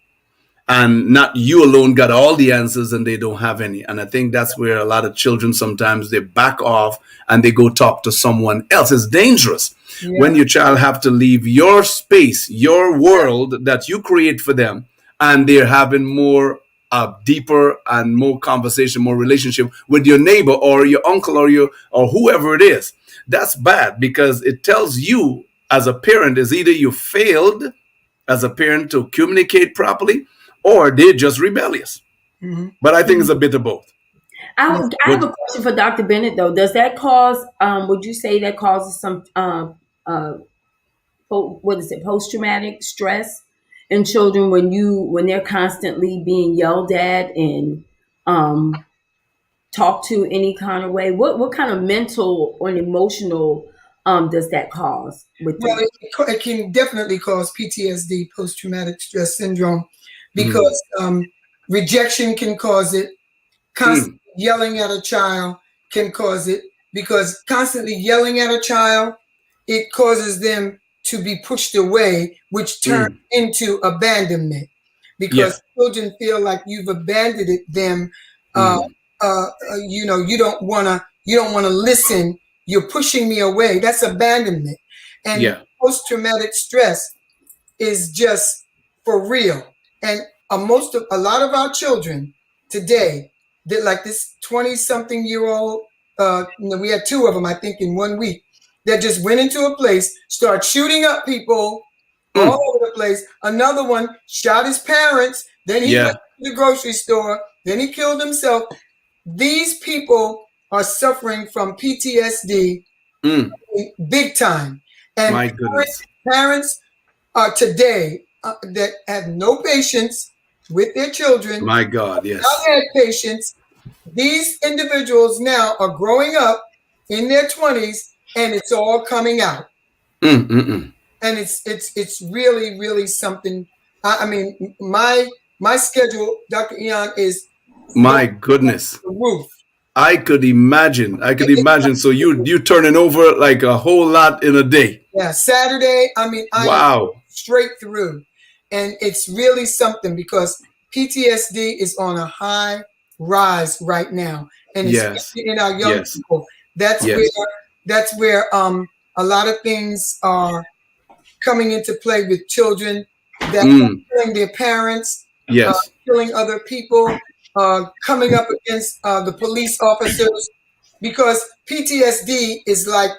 Speaker 1: And not you alone got all the answers and they don't have any. And I think that's where a lot of children, sometimes they back off and they go talk to someone else. It's dangerous when your child have to leave your space, your world that you create for them, and they're having more deeper and more conversation, more relationship with your neighbor or your uncle or whoever it is. That's bad, because it tells you as a parent is either you failed as a parent to communicate properly, or they're just rebellious. Mm-hmm. But I think it's a bit of both.
Speaker 2: I have a question for Dr. Bennett, though. Does that cause, would you say that causes some, post-traumatic stress in children when they're constantly being yelled at and talked to any kind of way? What kind of mental or emotional does that cause?
Speaker 3: Well, it can definitely cause PTSD, post-traumatic stress syndrome, because rejection can cause it. Constantly yelling at a child can cause it, because constantly yelling at a child, it causes them to be pushed away, which turns into abandonment, because children feel like you've abandoned them. You don't want to listen. You're pushing me away. That's abandonment. And post-traumatic stress is just for real. And a lot of our children today, that like this 20-something-year-old, we had 2 of them, I think, in 1 week, that just went into a place, started shooting up people all over the place. Another one shot his parents. Then he went to the grocery store. Then he killed himself. These people are suffering from PTSD big time. And
Speaker 1: my goodness.
Speaker 3: Parents today that have no patience with their children.
Speaker 1: My God, yes.
Speaker 3: Not had patience. These individuals now are growing up in their 20s, and it's all coming out. And it's really, really something. I mean, my schedule, Dr. Ian, is
Speaker 1: my goodness.
Speaker 3: The roof.
Speaker 1: I could imagine. So you turning over like a whole lot in a day.
Speaker 3: Yeah, Saturday.
Speaker 1: Wow.
Speaker 3: Straight through. And it's really something, because PTSD is on a high rise right now. And it's in our young people. That's where a lot of things are coming into play with children that are killing their parents, killing other people, coming up against the police officers, because PTSD is like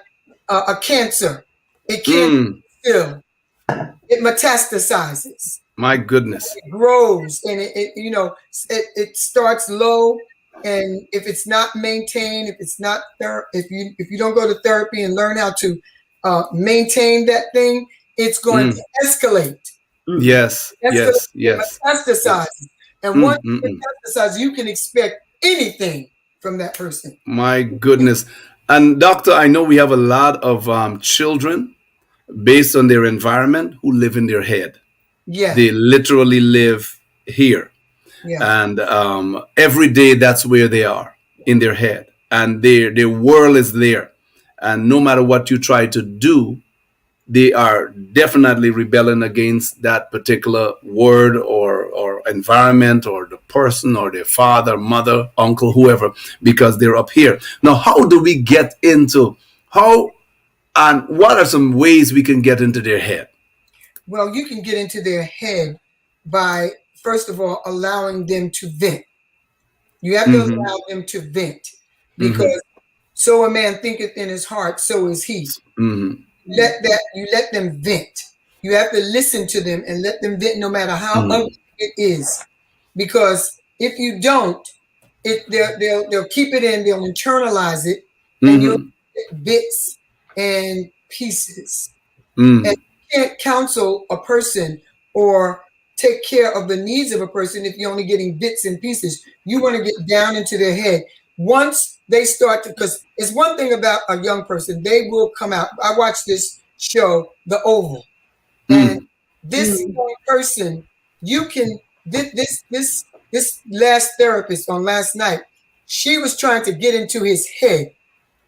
Speaker 3: a cancer. It can't still. It metastasizes.
Speaker 1: My goodness.
Speaker 3: It grows, and it starts low, and if it's not maintained, if you don't go to therapy and learn how to maintain that thing, it's going to escalate.
Speaker 1: Yes.
Speaker 3: Metastasize. And once it metastasizes, you can expect anything from that person.
Speaker 1: My goodness. And doctor, I know we have a lot of children based on their environment who live in their head.
Speaker 3: Yeah.
Speaker 1: They literally live here. Yeah. And every day that's where they are, in their head. And their world is there. And no matter what you try to do, they are definitely rebelling against that particular word or environment or the person or their father, mother, uncle, whoever, because they're up here. Now, how do we get into and what are some ways we can get into their head?
Speaker 3: Well, you can get into their head by, first of all, allowing them to vent. You have to allow them to vent, because so a man thinketh in his heart, so is he. You let them vent. You have to listen to them and let them vent, no matter how ugly it is. Because if you don't, they'll keep it in, they'll internalize it, and you'll get bits and pieces. And you can't counsel a person or take care of the needs of a person if you're only getting bits and pieces. You want to get down into their head. Once they start to, because it's one thing about a young person, they will come out. I watched this show, The Oval, and this young person, you can, this last therapist on last night, she was trying to get into his head,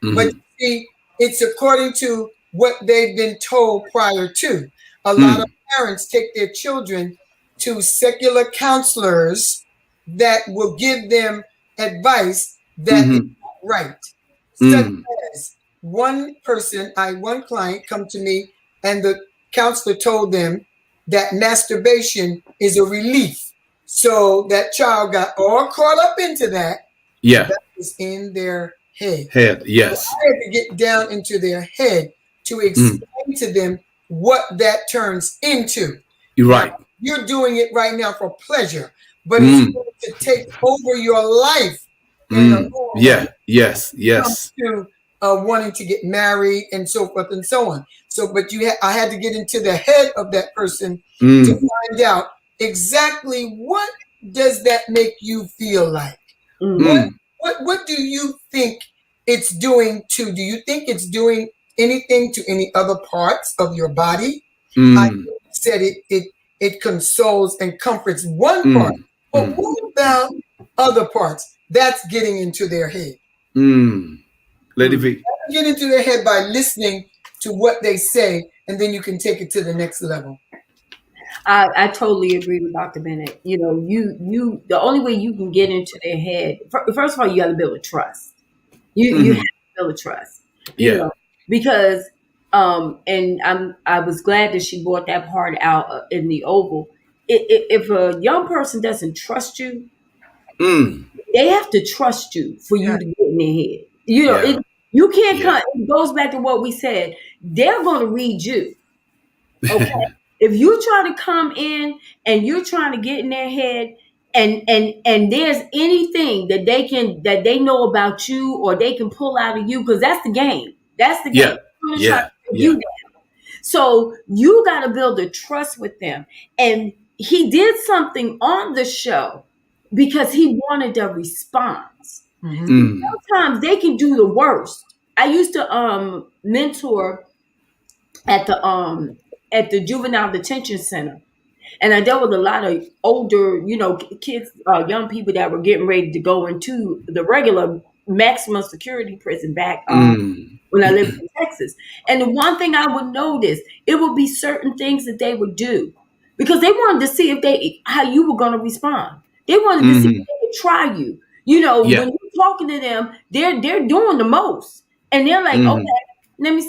Speaker 3: but see, it's according to what they've been told prior to. A lot of parents take their children to secular counselors that will give them advice that is not right. Such as one client come to me, and the counselor told them that masturbation is a relief. So that child got all caught up into that.
Speaker 1: Yeah.
Speaker 3: That was in their head.
Speaker 1: Yes.
Speaker 3: So I had to get down into their head to explain to them what that turns into.
Speaker 1: You're right.
Speaker 3: Now, you're doing it right now for pleasure, but it's going to take over your life.
Speaker 1: Yes.
Speaker 3: To wanting to get married and so forth and so on. So, but I had to get into the head of that person to find out exactly what does that make you feel like. What do you think it's doing to? Do you think it's doing anything to any other parts of your body? I said it consoles and comforts one part, but what about other parts? That's getting into their head.
Speaker 1: Lady V.
Speaker 3: Get into their head by listening to what they say, and then you can take it to the next level.
Speaker 2: I totally agree with Dr. Bennett. You know, you the only way you can get into their head, first of all, you got to build a trust. You have to build a trust. You know, because and I was glad that she brought that part out in The Oval. If a young person doesn't trust you, they have to trust you for you to get in their head. You know, you can't come. It goes back to what we said. They're going to read you. Okay. If you try to come in and you're trying to get in their head, and there's anything that they know about you or they can pull out of you, because that's the game. That's the game. You down. So you got to build a trust with them. And he did something on the show because he wanted a response. Sometimes they can do the worst. I used to mentor at the juvenile detention center, and I dealt with a lot of older, kids, young people that were getting ready to go into the regular maximum security prison back when I lived in Texas. And the one thing I would notice, it would be certain things that they would do because they wanted to see how you were going to respond. They wanted to see if they would try you. When you're talking to them, they're doing the most, and they're like, okay, let me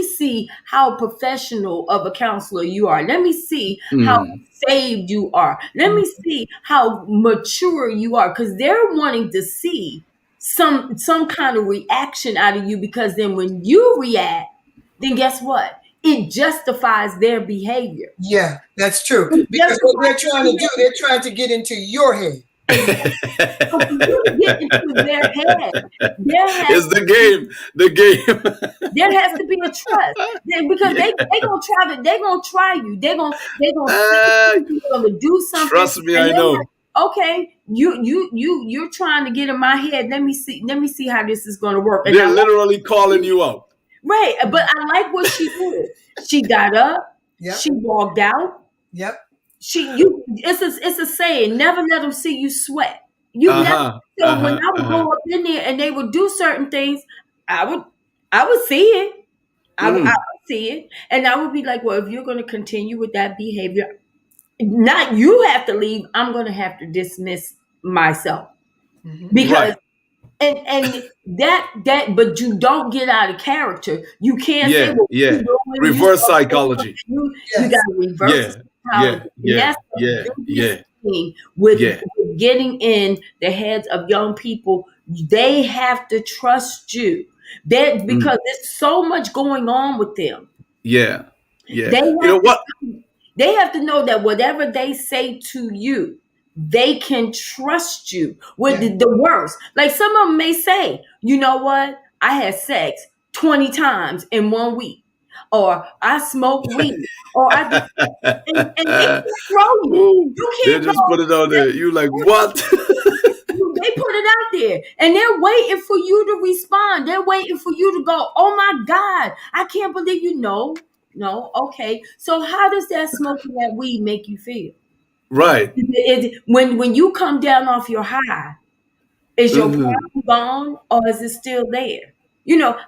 Speaker 2: see how professional of a counselor you are. Let me see how saved you are. Let me see how mature you are, because they're wanting to see some kind of reaction out of you, because then when you react, then guess what? It justifies their behavior.
Speaker 3: Yeah, that's true. Because what they're trying to do, they're trying to get into your head.
Speaker 2: So for you to get into their head,
Speaker 1: it's the game.
Speaker 2: There has to be a trust, because they're gonna try you. They're gonna do something.
Speaker 1: Trust me, I know.
Speaker 2: Like, okay, you're trying to get in my head. Let me see how this is gonna work.
Speaker 1: And they're literally calling you out.
Speaker 2: Right, but I like what she did. She got up.
Speaker 3: Yep.
Speaker 2: She walked out.
Speaker 3: Yep.
Speaker 2: It's a saying, never let them see you sweat. When I would go up in there and they would do certain things, I would see it. I would see it. And I would be like, well, if you're going to continue with that behavior, not you have to leave, I'm going to have to dismiss myself. Because and that but you don't get out of character. You can't say, well,
Speaker 1: reverse psychology.
Speaker 2: You got to reverse with getting in the heads of young people. They have to trust you. Because there's so much going on with them. They have to know that whatever they say to you, they can trust you with the worst. Like some of them may say, you know what? I had sex 20 times in 1 week, or I smoked weed, or I did, and they can't throw you. You
Speaker 1: They
Speaker 2: can't
Speaker 1: just put it out there. You like, what?
Speaker 2: they put it out there and they're waiting for you to respond. They're waiting for you to go, oh my God, I can't believe you. No, okay. So how does that smoking that weed make you feel?
Speaker 1: Right.
Speaker 2: When you come down off your high, is your
Speaker 1: Mhm.
Speaker 2: problem gone or is it still there?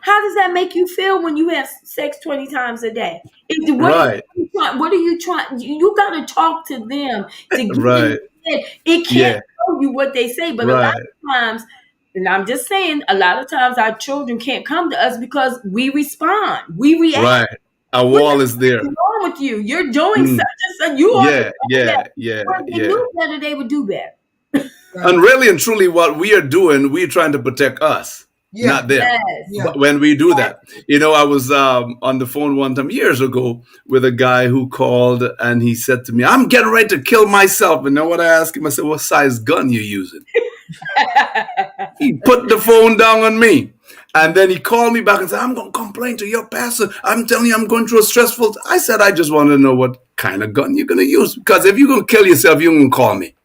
Speaker 2: How does that make you feel when you have sex 20 times a day?
Speaker 1: Right.
Speaker 2: What are you trying? You got to talk to them to get in
Speaker 1: Right.
Speaker 2: the head. It can't
Speaker 1: Yeah.
Speaker 2: tell you what they say, but a lot
Speaker 1: Right.
Speaker 2: of times, and I'm just saying, a lot of times our children can't come to us because we respond, we react.
Speaker 1: Right. A
Speaker 2: What
Speaker 1: wall is there.
Speaker 2: is wrong with you? You're doing
Speaker 1: Mm.
Speaker 2: such and such. You are
Speaker 1: Yeah. Yeah. Yeah.
Speaker 2: When they
Speaker 1: Yeah.
Speaker 2: knew better, they would do better.
Speaker 1: And really and truly, what we are doing, we're trying to protect us,
Speaker 3: Yeah.
Speaker 1: not them.
Speaker 2: Yes.
Speaker 3: Yeah.
Speaker 1: But when we do that, I was on the phone one time years ago with a guy who called and he said to me, I'm getting ready to kill myself. And you know what I asked him? I said, what size gun you using? He put the phone down on me. And then he called me back and said, I'm going to complain to your pastor. I'm telling you, I'm going through a stressful. I said, I just want to know what kind of gun you're going to use. Because if you're going to kill yourself, you're going to call me.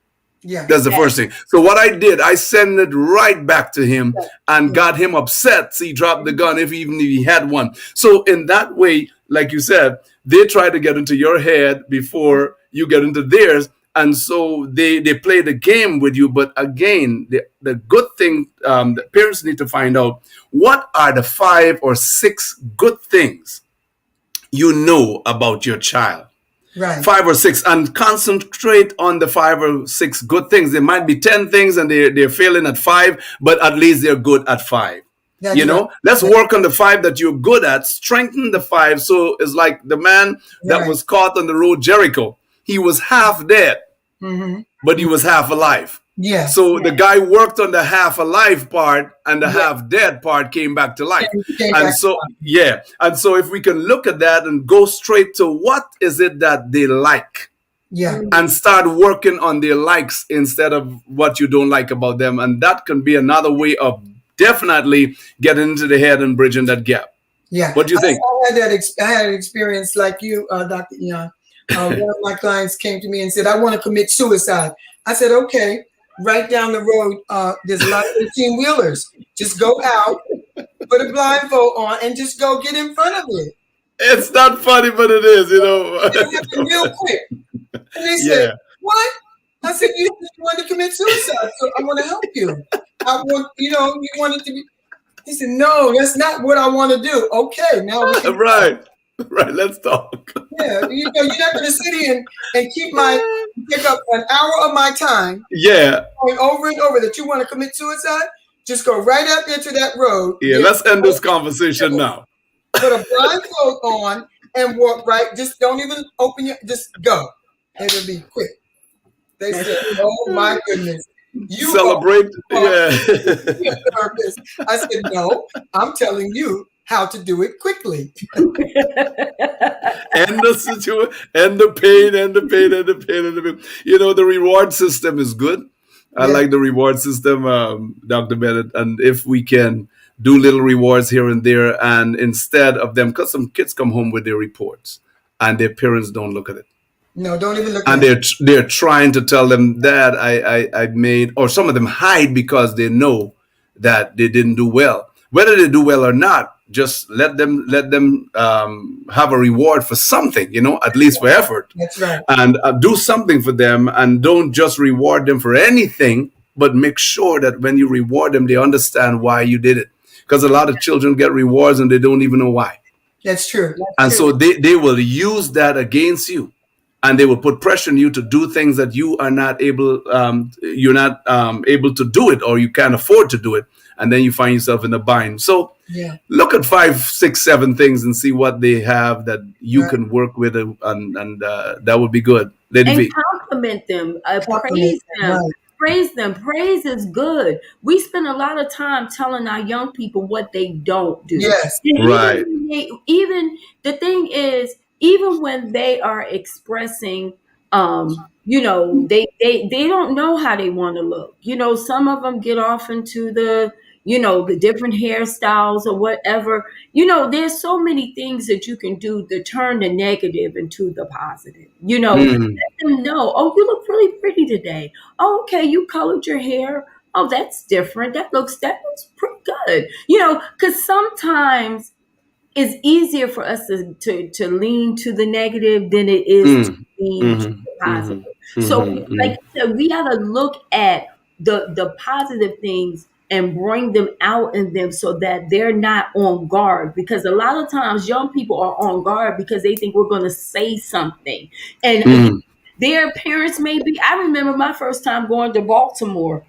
Speaker 3: Yeah.
Speaker 1: That's the first thing. So what I did, I sent it right back to him and got him upset. So he dropped the gun, even if he had one. So in that way, like you said, they try to get into your head before you get into theirs. And so they play the game with you. But again, the good thing that parents need to find out, what are the 5 or 6 good things you know about your child?
Speaker 3: Right.
Speaker 1: 5 or 6, and concentrate on the 5 or 6 good things. There might be 10 things and they're failing at 5, but at least they're good at 5.
Speaker 3: That's right.
Speaker 1: Let's work on the 5 that you're good at, strengthen the 5. So it's like the man that was caught on the road Jericho. He was half dead, but he was half alive.
Speaker 3: Yeah.
Speaker 1: So the guy worked on the half alive part, and the half dead part came back to life. And so if we can look at that and go straight to what is it that they like, and start working on their likes instead of what you don't like about them. And that can be another way of definitely getting into the head and bridging that gap.
Speaker 3: Yeah.
Speaker 1: What do you think?
Speaker 3: I had an experience like you, Dr. Ian. One of my clients came to me and said, I want to commit suicide. I said, okay. Right down the road, there's a lot of 18-wheelers. Just go out, put a blindfold on, and just go get in front of it.
Speaker 1: It's not funny, but it is,
Speaker 3: It happened real quick. And they said, what? I said, you want to commit suicide, so I want to help you. I want, you want it to be. He said, no, that's not what I want to do. Okay, now we can
Speaker 1: Right. Right, let's talk.
Speaker 3: Yeah, you're not going to sit here and take up an hour of my time.
Speaker 1: Yeah.
Speaker 3: Going over and over that you want to commit suicide. Just go right out there to that road.
Speaker 1: Yeah, let's end this conversation now.
Speaker 3: Put a blindfold on and walk right. Just don't even open your. Just go. It'll be quick. They said, "Oh my goodness." You
Speaker 1: celebrate. Yeah.
Speaker 3: I said, no, I'm telling you how to do it quickly.
Speaker 1: And the situation, and the pain, and the pain, and the pain, and the pain. The reward system is good. I like the reward system, Dr. Bennett. And if we can do little rewards here and there, and instead of them, because some kids come home with their reports and their parents don't look at it.
Speaker 3: No, don't even look
Speaker 1: at it. And they're trying to tell them that I made, or some of them hide because they know that they didn't do well. Whether they do well or not, just let them have a reward for something, at least for effort.
Speaker 3: That's right.
Speaker 1: And do something for them, and don't just reward them for anything, but make sure that when you reward them, they understand why you did it. Because a lot of children get rewards and they don't even know why.
Speaker 3: That's true.
Speaker 1: So they will use that against you. And they will put pressure on you to do things that you are not able, able to do it, or you can't afford to do it. And then you find yourself in a bind. So look at 5, 6, 7 things and see what they have that you can work with, and that would be good.
Speaker 2: And compliment them, praise them. Right. Praise them. Praise is good. We spend a lot of time telling our young people what they don't do.
Speaker 3: Yes,
Speaker 1: right.
Speaker 2: Even the thing is, even when they are expressing, they don't know how they want to look. Some of them get off into the different hairstyles or whatever. There's so many things that you can do to turn the negative into the positive.
Speaker 1: Mm.
Speaker 2: Let them know, oh, you look really pretty today. Oh, okay, you colored your hair. Oh, that's different. That looks pretty good. Because sometimes it's easier for us to lean to the negative than it is to
Speaker 1: Mm.
Speaker 2: lean to
Speaker 1: Mhm.
Speaker 2: the positive.
Speaker 1: Mhm.
Speaker 2: So, like
Speaker 1: Mhm.
Speaker 2: you said, we got to look at the positive things and bring them out in them so that they're not on guard. Because a lot of times, young people are on guard because they think we're going to say something, and
Speaker 1: Mm.
Speaker 2: their parents may be. I remember my first time going to Baltimore,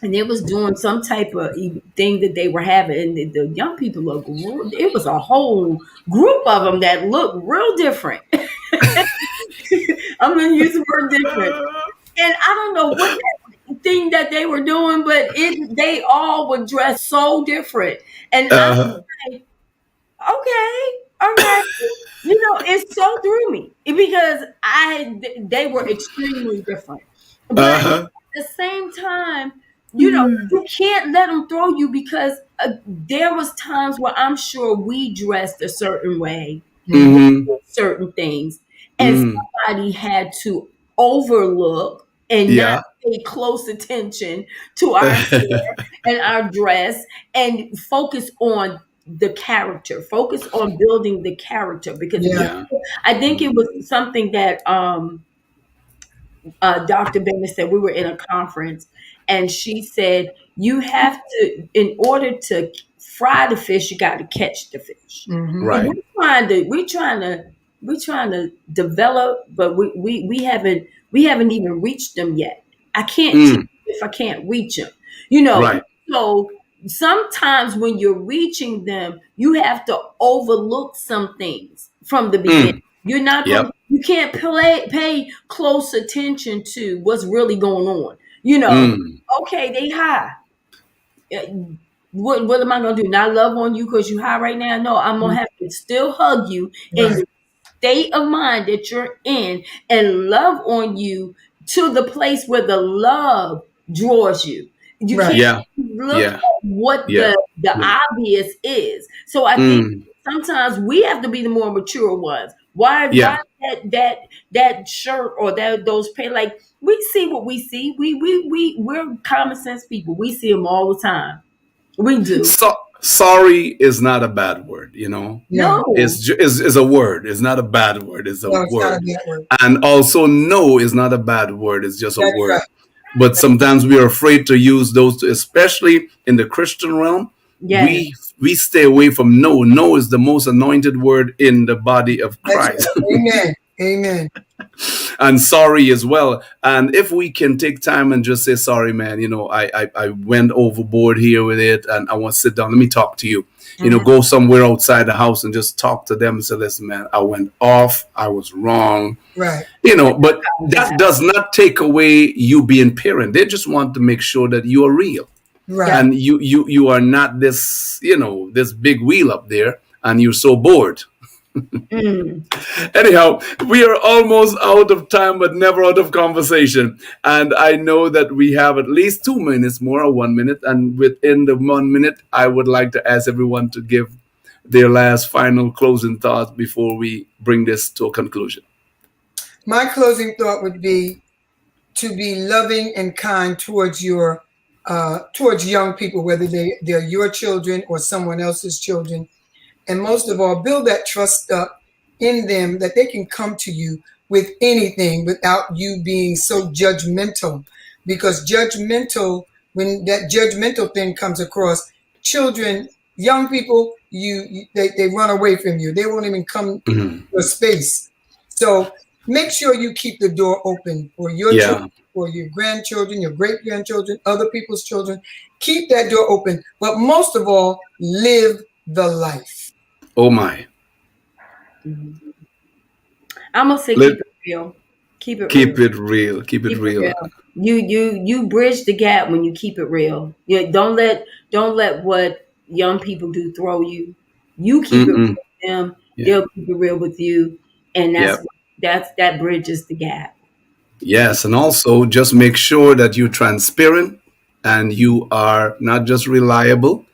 Speaker 2: and it was doing some type of thing that they were having, and the young people looked it was a whole group of them that looked real different. I'm gonna use the word different, and I don't know what that thing that they were doing, but they all would dress so different, and I'm
Speaker 1: Uh-huh.
Speaker 2: like, okay, all right. It so threw me because they were extremely different, but
Speaker 1: Uh-huh.
Speaker 2: the same time, you can't let them throw you because there was times where I'm sure we dressed a certain way, we
Speaker 1: Mhm.
Speaker 2: did certain things, and
Speaker 1: Mm.
Speaker 2: somebody had to overlook and not
Speaker 1: Yeah.
Speaker 2: pay close attention to our hair and our dress and focus on the character, focus on building the character because
Speaker 3: Yeah.
Speaker 1: Yeah.
Speaker 2: I think it was something that Dr. Bennett said. We were in a conference, and she said, "You have to, in order to fry the fish, you got to catch the fish."
Speaker 3: Mm-hmm.
Speaker 2: And
Speaker 1: Right.
Speaker 2: we're trying to develop, but we haven't even reached them yet. I can't teach
Speaker 1: Mm.
Speaker 2: if I can't reach them. You know,
Speaker 1: Right.
Speaker 2: so sometimes when you're reaching them, you have to overlook some things from the beginning.
Speaker 1: Mm.
Speaker 2: You're not going
Speaker 1: Yep.
Speaker 2: you can't pay close attention to what's really going on.
Speaker 1: Mm.
Speaker 2: Okay, they high. Uh, what am I gonna do? Not love on you because you high right now? No, I'm gonna have to still hug you in
Speaker 3: Right.
Speaker 2: the state of mind that you're in and love on you to the place where the love draws you. You
Speaker 3: Right.
Speaker 2: can't
Speaker 1: Yeah.
Speaker 2: look
Speaker 1: Yeah.
Speaker 2: at what
Speaker 1: Yeah.
Speaker 2: the
Speaker 1: Yeah.
Speaker 2: obvious is. So I think
Speaker 1: Mm.
Speaker 2: sometimes we have to be the more mature ones. Why
Speaker 1: Yeah.
Speaker 2: that shirt or those pants? Like, we see what we see. We're common sense people. We see them all the time. We do.
Speaker 1: So sorry is not a bad word, you know.
Speaker 3: Yeah.
Speaker 2: No.
Speaker 1: Is a word. It's not a bad word. It's a
Speaker 3: No, it's not a
Speaker 1: word.
Speaker 3: bad word.
Speaker 1: And also, no is not a bad word. It's just a
Speaker 3: That's
Speaker 1: word.
Speaker 3: right.
Speaker 1: But sometimes we are afraid to use those, especially in the Christian realm.
Speaker 2: Yes.
Speaker 1: We stay away from no. No is the most anointed word in the body of
Speaker 3: That's
Speaker 1: Christ.
Speaker 3: right. Amen. Amen.
Speaker 1: And sorry as well. And if we can take time and just say, sorry, man, I went overboard here with it and I want to sit down. Let me talk to you.
Speaker 2: Mhm.
Speaker 1: Go somewhere outside the house and just talk to them and say, listen, man, I went off. I was wrong.
Speaker 3: Right.
Speaker 1: But that does not take away you being parent. They just want to make sure that you are real.
Speaker 3: Right.
Speaker 1: And you are not this, this big wheel up there and you're so bored.
Speaker 2: Mm.
Speaker 1: Anyhow, we are almost out of time, but never out of conversation. And I know that we have at least 2 minutes more, or 1 minute. And within the 1 minute, I would like to ask everyone to give their last final closing thoughts before we bring this to a conclusion.
Speaker 3: My closing thought would be to be loving and kind towards towards young people, whether they're your children or someone else's children. And most of all, build that trust up in them that they can come to you with anything without you being so judgmental. Because when that judgmental thing comes across, children, young people, they run away from you. They won't even come to
Speaker 1: Mhm.
Speaker 3: your space. So make sure you keep the door open for your
Speaker 1: Yeah.
Speaker 3: children, for your grandchildren, your great grandchildren, other people's children. Keep that door open. But most of all, live the life.
Speaker 1: Oh my.
Speaker 2: I'm gonna say
Speaker 1: Let
Speaker 2: keep it real. Keep it
Speaker 1: keep
Speaker 2: real.
Speaker 1: it real. Keep it
Speaker 2: Keep it
Speaker 1: real.
Speaker 2: real. You bridge the gap when you keep it real. Don't let what young people do throw you. You keep it real
Speaker 1: Mm-mm.
Speaker 2: with them.
Speaker 1: Yeah.
Speaker 2: They'll keep it real with you, and
Speaker 1: Yep.
Speaker 2: that bridges the gap.
Speaker 1: Yes, and also just make sure that you're transparent and you are not just reliable,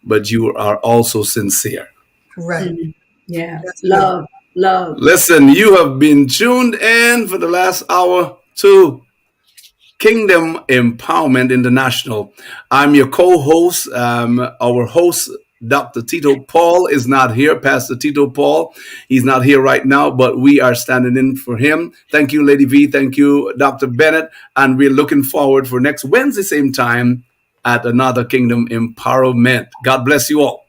Speaker 1: but you are also sincere.
Speaker 3: Correct.
Speaker 2: Yeah.
Speaker 3: That's good.
Speaker 2: Love. Love.
Speaker 1: Listen, you have been tuned in for the last hour to Kingdom Empowerment International. I'm your co-host. Our host, Dr. Tito Paul, is not here. Pastor Tito Paul, he's not here right now, but we are standing in for him. Thank you, Lady V. Thank you, Dr. Bennett. And we're looking forward for next Wednesday, same time, at another Kingdom Empowerment. God bless you all.